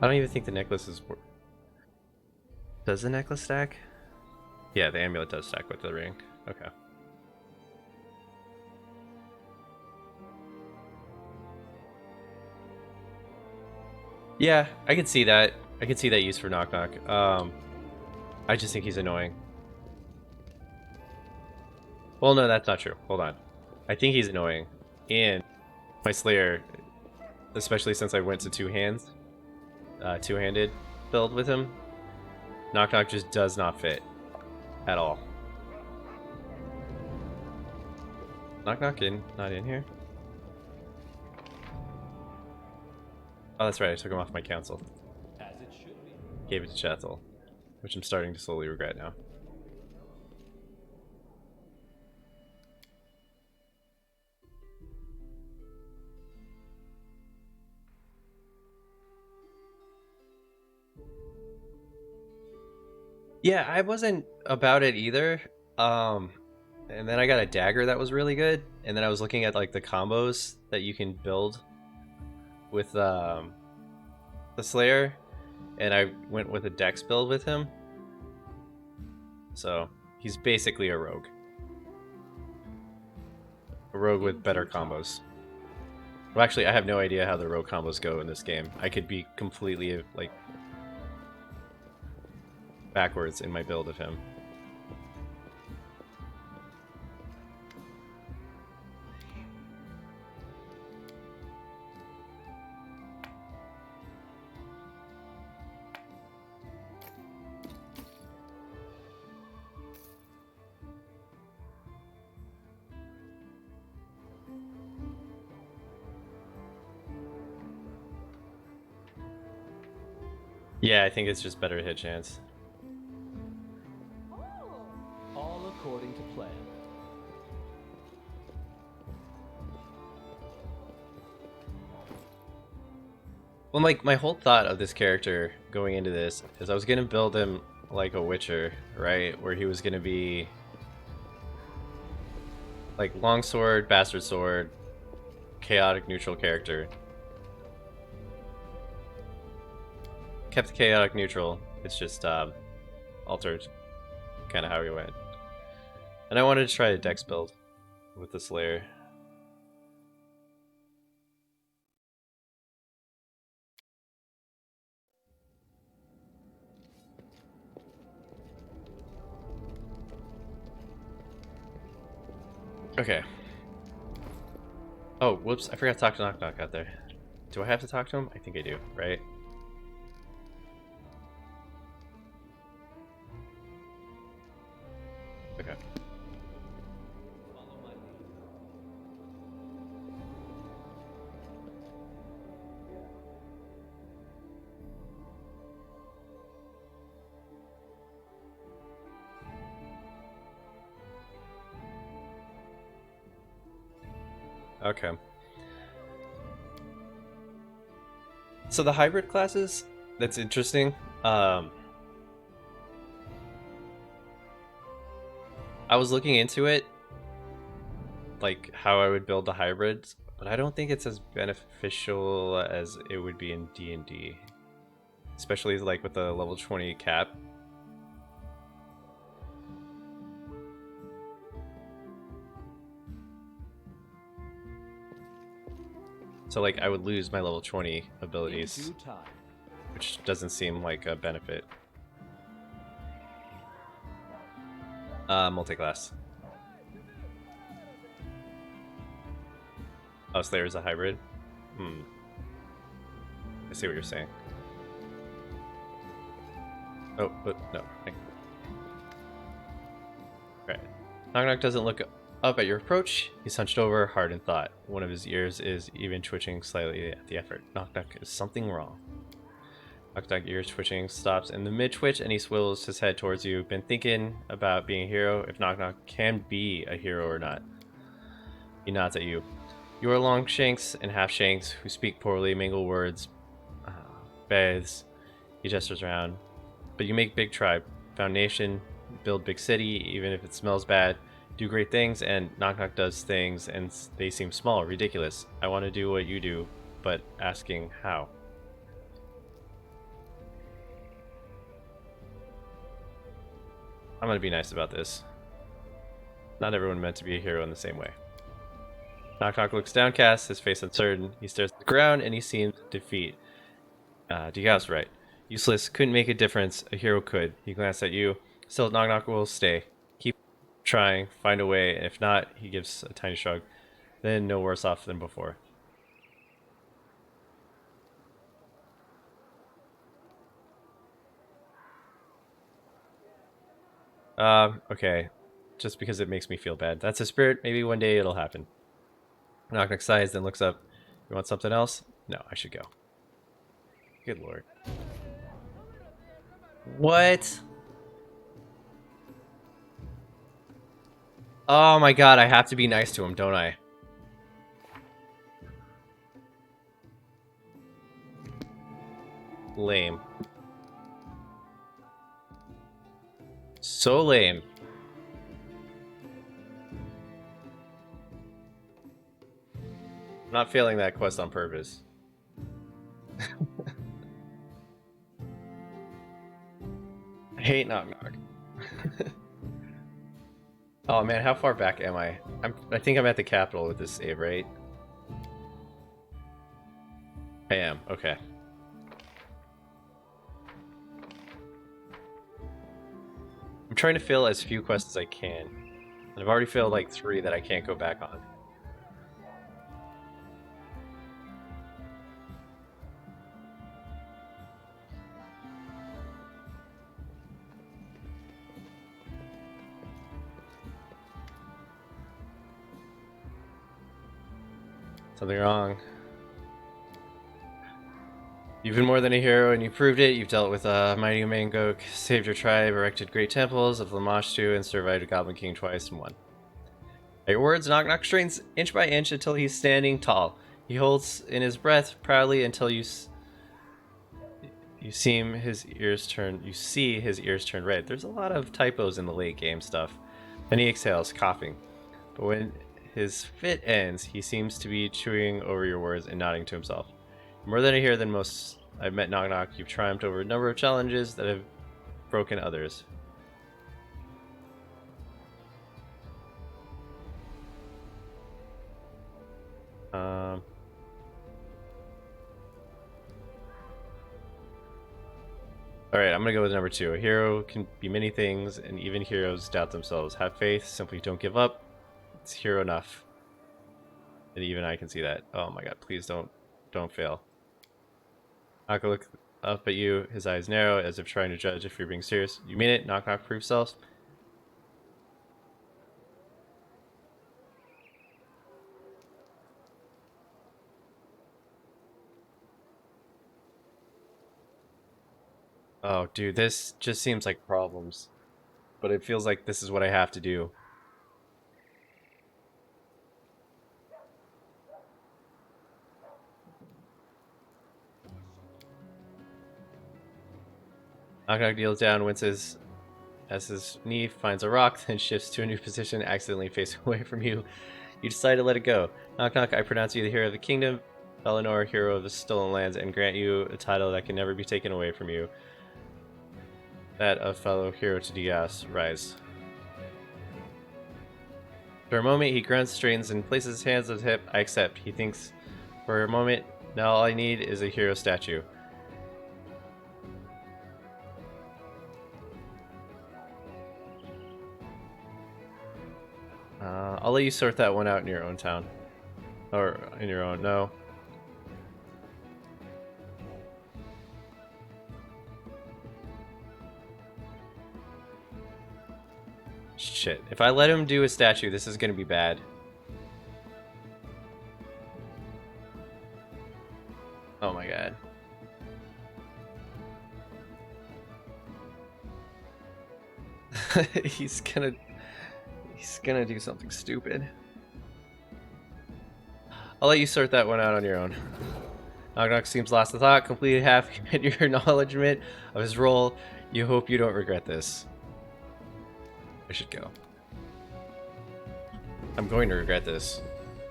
I don't even think the necklace is... Does the necklace stack? Yeah, the amulet does stack with the ring. Okay. Yeah, I can see that. I can see that use for Knock Knock. I just think he's annoying. Well, no, that's not true. Hold on. I think he's annoying. And my Slayer, especially since I went to two-handed build with him, Knock Knock just does not fit at all. Knock Knock not in here? Oh, that's right. I took him off my council. As it should be. Gave it to Chethel, which I'm starting to slowly regret now. Yeah, I wasn't about it either. And then I got a dagger that was really good, and then I was looking at like the combos that you can build with the Slayer, and I went with a dex build with him. So he's basically a rogue. A rogue with better combos. Well, actually, I have no idea how the rogue combos go in this game. I could be completely like backwards in my build of him. Yeah, I think it's just better hit chance. All according to plan. Well, like my whole thought of this character going into this is I was gonna build him like a Witcher, right? Where he was gonna be like longsword, bastard sword, chaotic neutral character. Kept the chaotic neutral. It's just altered kind of how he went. And I wanted to try a dex build with the Slayer. Okay. Oh, whoops. I forgot to talk to Knock Knock out there. Do I have to talk to him? I think I do, right? Okay. Follow my lead. Okay. So the hybrid classes, that's interesting. I was looking into it, like how I would build the hybrids, but I don't think it's as beneficial as it would be in D&D. especially like with the level 20 cap. So like I would lose my level 20 abilities, which doesn't seem like a benefit. Multi-class. Oh, Slayer is a hybrid? Hmm. I see what you're saying. Oh, but no. Right. Knock Knock doesn't look up at your approach. He's hunched over, hard in thought. One of his ears is even twitching slightly at the effort. Knock Knock, is something wrong? Knock Knock ears twitching stops in the mid-twitch and he swivels his head towards you. Been thinking about being a hero, if Knock Knock can be a hero or not. He nods at you. You are Longshanks and Half-Shanks who speak poorly, mingle words, bathes. He gestures around. But you make big tribe. Foundation, build big city, even if it smells bad. Do great things, and Knock Knock does things, and they seem small, ridiculous. I want to do what you do, but asking how. I'm going to be nice about this. Not everyone meant to be a hero in the same way. Knock Knock looks downcast, his face uncertain. He stares at the ground, and he seems defeat. Degal's right. Useless, couldn't make a difference. A hero could. He glanced at you. Still, Knock Knock will stay. Keep trying, find a way. If not, he gives a tiny shrug. Then no worse off than before. Okay. Just because it makes me feel bad. That's a spirit. Maybe one day it'll happen. Knock Knock sighs, then looks up. You want something else? No, I should go. Good lord. What? Oh my god, I have to be nice to him, don't I? Lame. So lame. I'm not failing that quest on purpose. I hate Knock Knock. Oh man, how far back am I? I think I'm at the capital with this save, right? I am, okay. I'm trying to fill as few quests as I can. And I've already filled like 3 that I can't go back on. Something wrong. You've been more than a hero, and you proved it. You've dealt with mighty Mangok, saved your tribe, erected great temples of Lamashtu, and survived a Goblin King twice and won. At your words, Knock Knock strains inch by inch until he's standing tall. He holds in his breath proudly until you see his ears turn red. There's a lot of typos in the late game stuff. Then he exhales, coughing. But when his fit ends, he seems to be chewing over your words and nodding to himself. More than a hero than most I've met Knock Knock, you've triumphed over a number of challenges that have broken others. Alright, I'm gonna go with number 2. A hero can be many things, and even heroes doubt themselves. Have faith, simply don't give up. It's hero enough. And even I can see that. Oh my god, please don't fail. Knock look up at you, his eyes narrow, as if trying to judge if you're being serious. You mean it? Knock Knock proof self. Oh, dude, this just seems like problems. But it feels like this is what I have to do. Knock Knock deals down, winces as his knee finds a rock, then shifts to a new position, accidentally facing away from you. You decide to let it go. Knock Knock, I pronounce you the hero of the kingdom. Eleanor, hero of the stolen lands, and grant you a title that can never be taken away from you. That of fellow hero to Diaz, rise. For a moment, he grunts, straightens, and places his hands on his hip. I accept. He thinks, for a moment, now all I need is a hero statue. I'll let you sort that one out in your own town. Or in your own, no. Shit. If I let him do a statue, this is gonna be bad. Oh my god. He's gonna do something stupid. I'll let you sort that one out on your own. Knock Knock seems lost in thought, completely happy at your acknowledgement of his role. You hope you don't regret this. I should go. I'm going to regret this.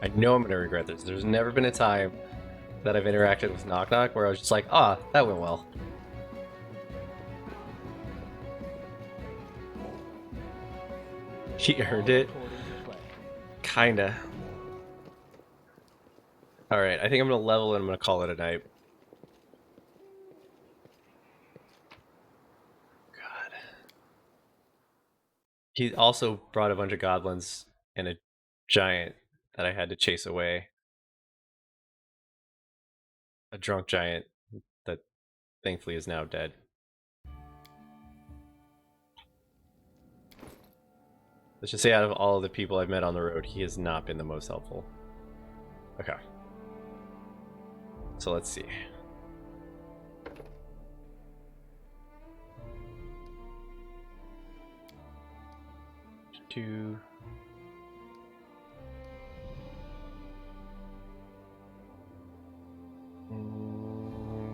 I know I'm going to regret this. There's never been a time that I've interacted with Knock Knock where I was just like, ah, that went well. He earned it. Kinda. Alright, I think I'm going to level and I'm going to call it a night. God. He also brought a bunch of goblins and a giant that I had to chase away. A drunk giant that thankfully is now dead. Let's just say out of all of the people I've met on the road, he has not been the most helpful. Okay. So let's see. Two.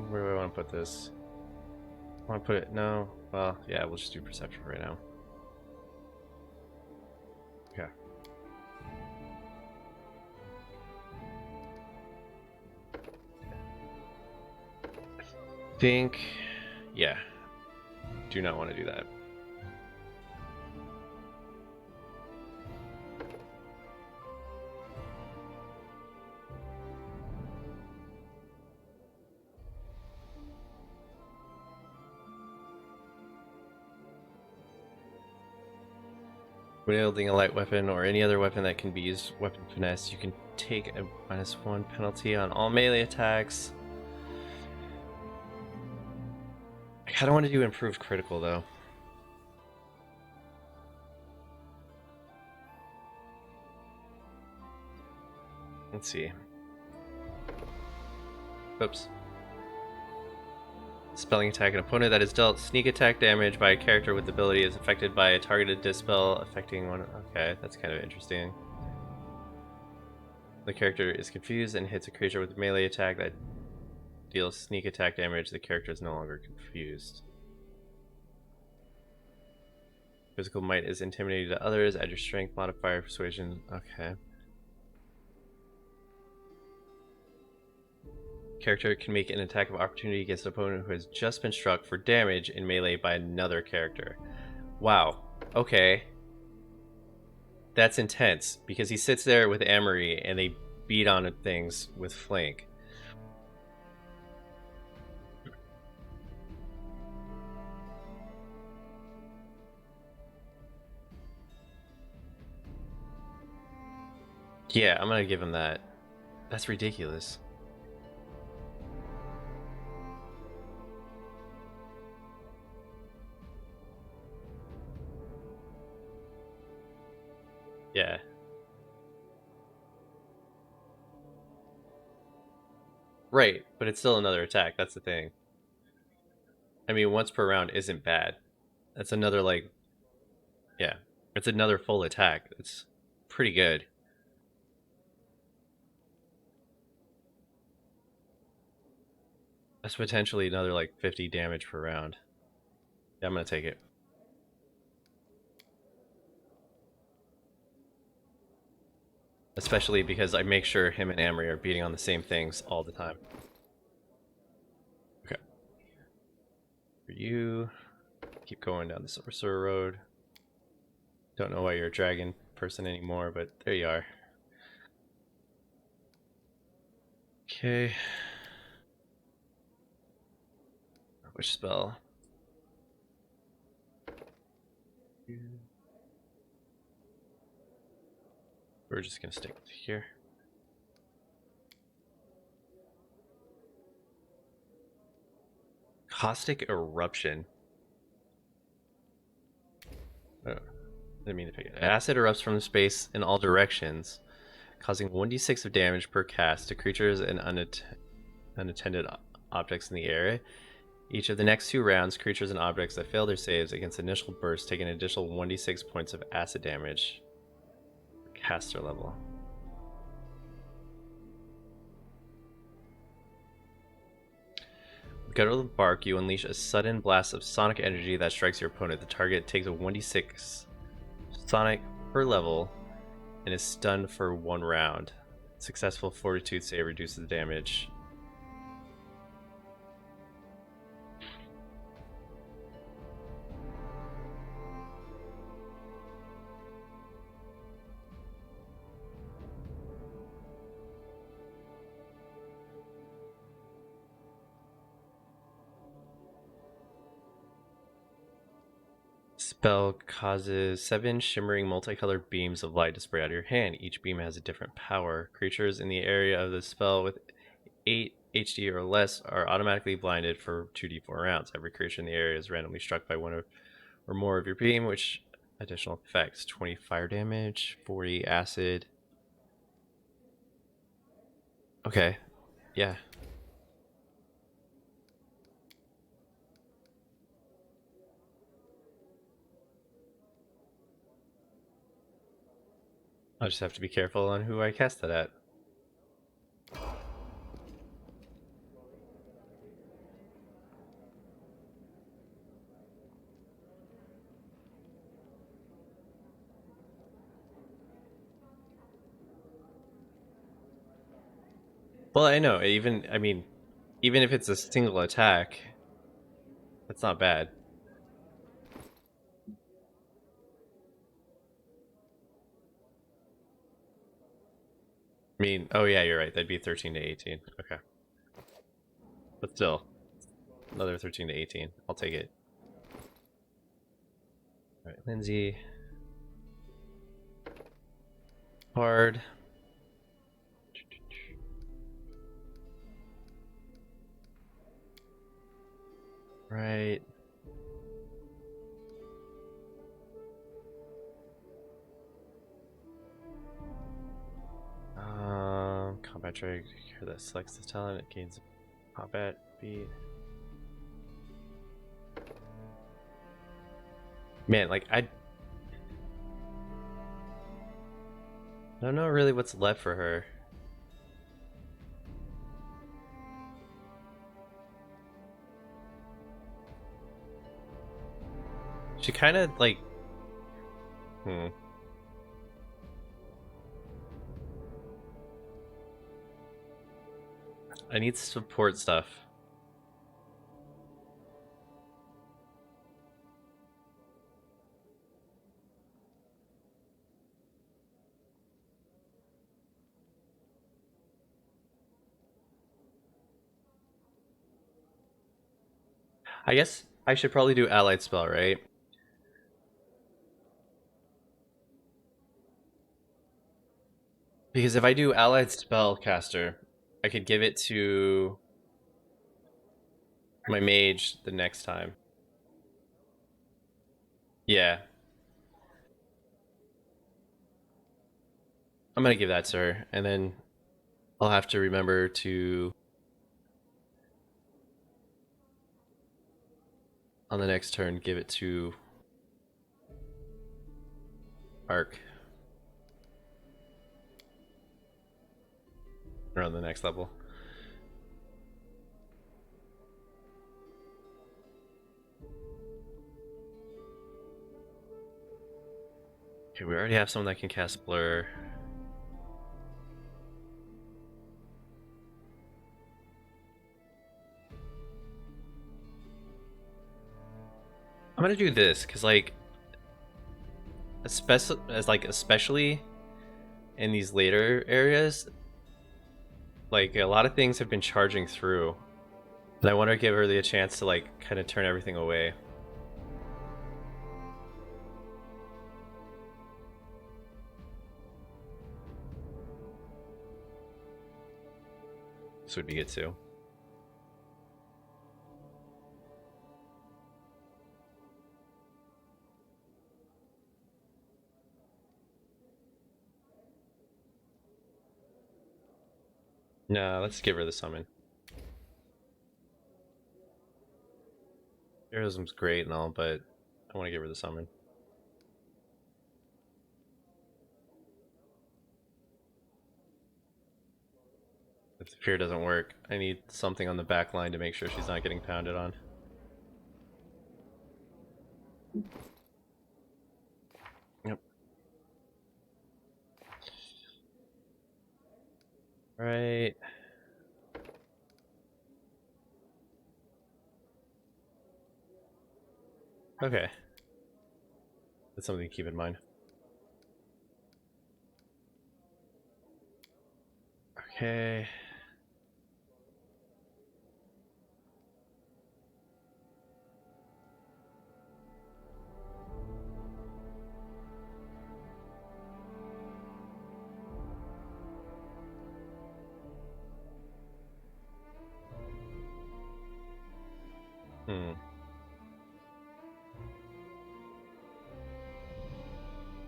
Where do I want to put this? I want to put it? No. Well, yeah, we'll just do perception right now. Okay. I think, yeah. Do not want to do that. Wielding a light weapon or any other weapon that can be used weapon finesse, you can take a -1 penalty on all melee attacks. I kind of want to do improved critical though. Let's see. Oops. Spelling attack. An opponent that is dealt sneak attack damage by a character with ability is affected by a targeted dispel affecting one. Okay, that's kind of interesting. The character is confused and hits a creature with a melee attack that deals sneak attack damage. The character is no longer confused. Physical might is intimidating to others. Add your strength modifier, persuasion. Okay. Character can make an attack of opportunity against an opponent who has just been struck for damage in melee by another character. Wow. Okay. That's intense, because he sits there with Amory and they beat on things with flank. Yeah, I'm gonna give him that. That's ridiculous. Yeah. Right, but it's still another attack. That's the thing. I mean, once per round isn't bad. That's another, like, yeah. It's another full attack. It's pretty good. That's potentially another, like, 50 damage per round. Yeah, I'm gonna take it. Especially because I make sure him and Amory are beating on the same things all the time. Okay. For you, keep going down the Sorcerer Road. Don't know why you're a dragon person anymore, but there you are. Okay. Which spell? We're just gonna stick with here. Caustic Eruption. Oh, didn't mean to pick it. Acid erupts from space in all directions, causing 1d6 of damage per cast to creatures and unattended objects in the area. Each of the next 2 rounds, creatures and objects that fail their saves against initial burst take an additional 1d6 points of acid damage. Caster level. With Guttural Bark, you unleash a sudden blast of sonic energy that strikes your opponent. The target takes a 1d6 sonic per level and is stunned for 1 round. Successful fortitude save reduces the damage. Spell causes 7 shimmering multicolored beams of light to spray out of your hand. Each beam has a different power. Creatures in the area of the spell with 8 HD or less are automatically blinded for 2d4 rounds. Every creature in the area is randomly struck by one or more of your beam, which additional effects: 20 fire damage, 40 acid. Okay, yeah. I'll just have to be careful on who I cast that at. Well, I know, I mean, even if it's a single attack, that's not bad. I mean, oh yeah, you're right. That'd be 13 to 18. Okay. But still, another 13 to 18. I'll take it. All right, Lindsay. Hard. Right. Combat trigger that selects the talent. It gains combat beat. Man, like I don't know really what's left for her. She kind of like, hmm. I need support stuff. I guess I should probably do allied spell, right? Because if I do allied spellcaster, I could give it to my mage the next time. Yeah, I'm gonna give that to her, and then I'll have to remember to on the next turn give it to Arc or on the next level. Okay, we already have someone that can cast Blur. gonna do this because like, especially in these later areas, like a lot of things have been charging through, and I want to give her the chance to like kind of turn everything away. This would be good too. No, let's give her the summon. Heroism's great and all, but I want to give her the summon. If the fear doesn't work, I need something on the back line to make sure she's not getting pounded on. Yep. Right. Okay. That's something to keep in mind. Okay. Hmm.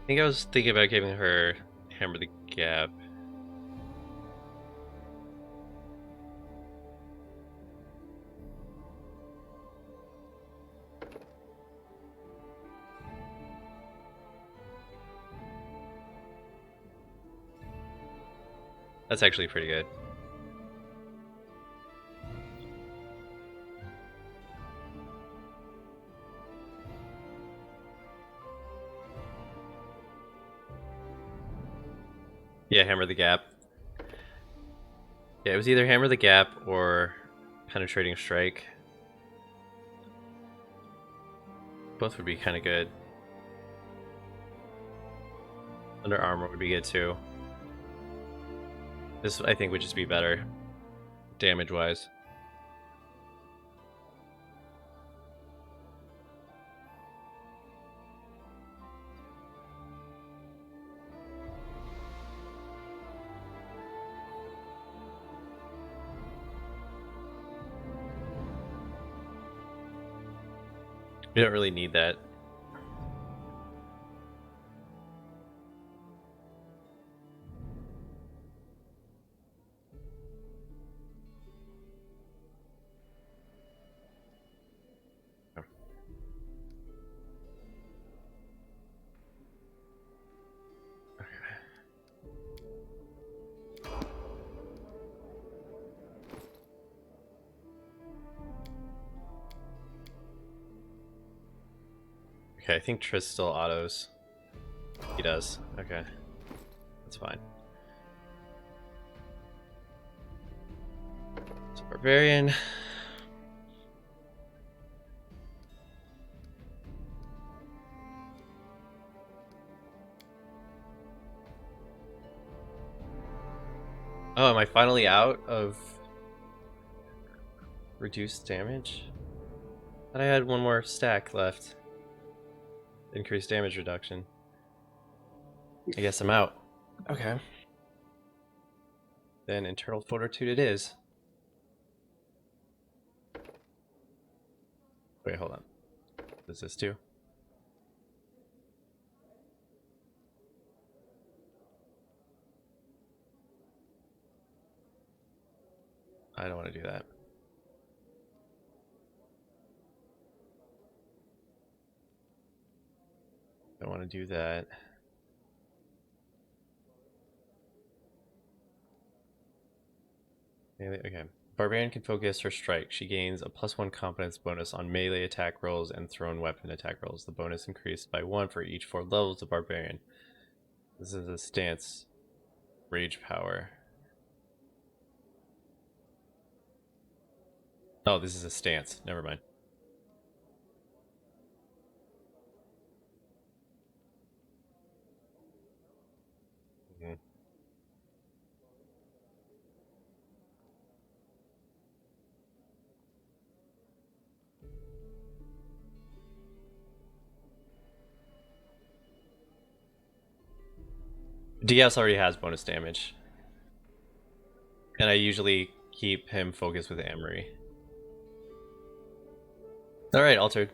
I think I was thinking about giving her Hammer the Gap. That's actually pretty good. Yeah, Hammer the Gap. Yeah, it was either Hammer the Gap or Penetrating Strike. Both would be kind of good. Under Armor would be good too. This, I think, would just be better, damage-wise. We don't really need that. Okay, I think Triss still autos. He does. Okay. That's fine. So Barbarian. Oh, am I finally out of reduced damage? I thought I had one more stack left. Increased damage reduction. I guess I'm out. Okay. Then internal fortitude it is. Wait, hold on. Does this do? I don't want to do that. Don't want to do that. Okay. Barbarian can focus her strike. She gains a +1 competence bonus on melee attack rolls and thrown weapon attack rolls. The bonus increased by 1 for each 4 levels of Barbarian. This is a stance. Rage power. Oh, this is a stance. Never mind. Mhm. DS already has bonus damage, and I usually keep him focused with Amory. All right, Altered.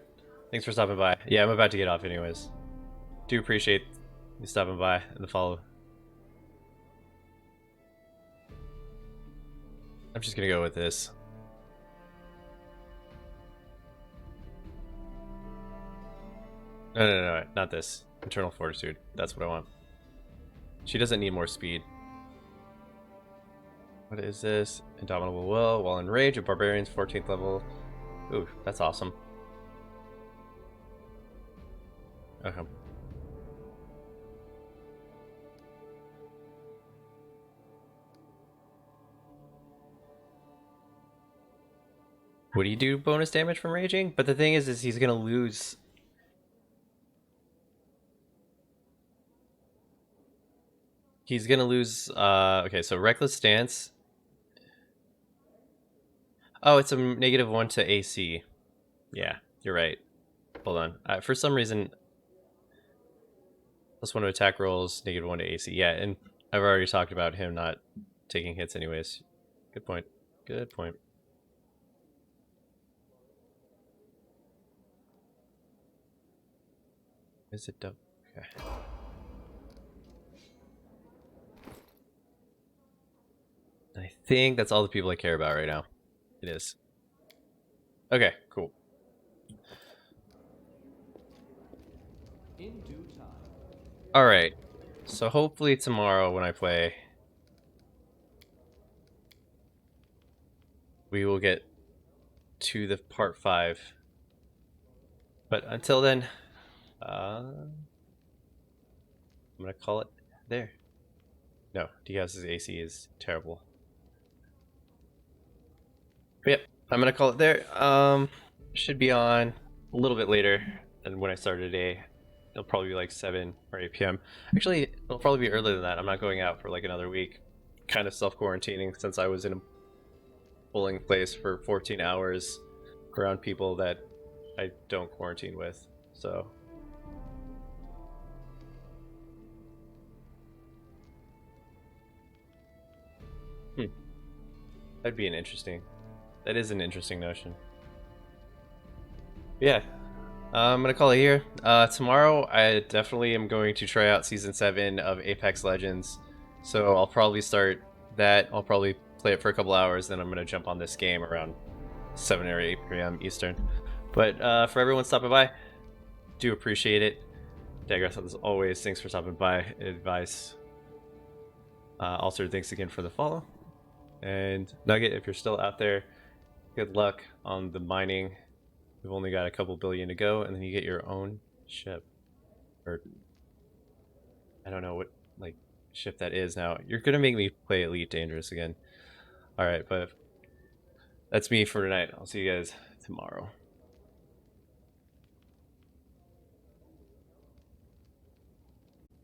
Thanks for stopping by. Yeah, I'm about to get off anyways. Do appreciate you stopping by and the follow. I'm just gonna go with this. No, not this. Internal Fortitude. That's what I want. She doesn't need more speed. What is this? Indomitable Will. While in rage, a Barbarian's 14th level. Ooh, that's awesome. Okay. Would he do bonus damage from raging? But the thing is he's gonna lose. He's gonna lose. Okay, so Reckless Stance. Oh, it's a -1 to AC. Yeah, you're right. Hold on. For some reason, +1 to attack rolls, -1 to AC. Yeah, and I've already talked about him not taking hits anyways. Good point. Good point. Is it double? Okay. I think that's all the people I care about right now. It is. Okay, cool. In due time. All right. So hopefully tomorrow when I play, we will get to the part 5. But until then, I'm gonna call it there. No, Diaz's AC is terrible. But yep, I'm gonna call it there. Should be on a little bit later than when I started today. It'll probably be like 7 or 8 p.m. Actually, it'll probably be earlier than that. I'm not going out for like another week. Kind of self-quarantining since I was in a polling place for 14 hours around people that I don't quarantine with. So that'd be an interesting. That is an interesting notion. Yeah, I'm gonna call it here. Tomorrow, I definitely am going to try out season 7 of Apex Legends. So I'll probably start that. I'll probably play it for a couple hours, then I'm gonna jump on this game around 7 or 8 p.m. Eastern. But for everyone stopping by, do appreciate it. Digress as always. Thanks for stopping by. Advice. Also, thanks again for the follow. And Nugget, if you're still out there, good luck on the mining. We've only got a couple billion to go, and then you get your own ship. Or I don't know what like ship that is now. You're gonna make me play Elite Dangerous again. Alright, but that's me for tonight. I'll see you guys tomorrow.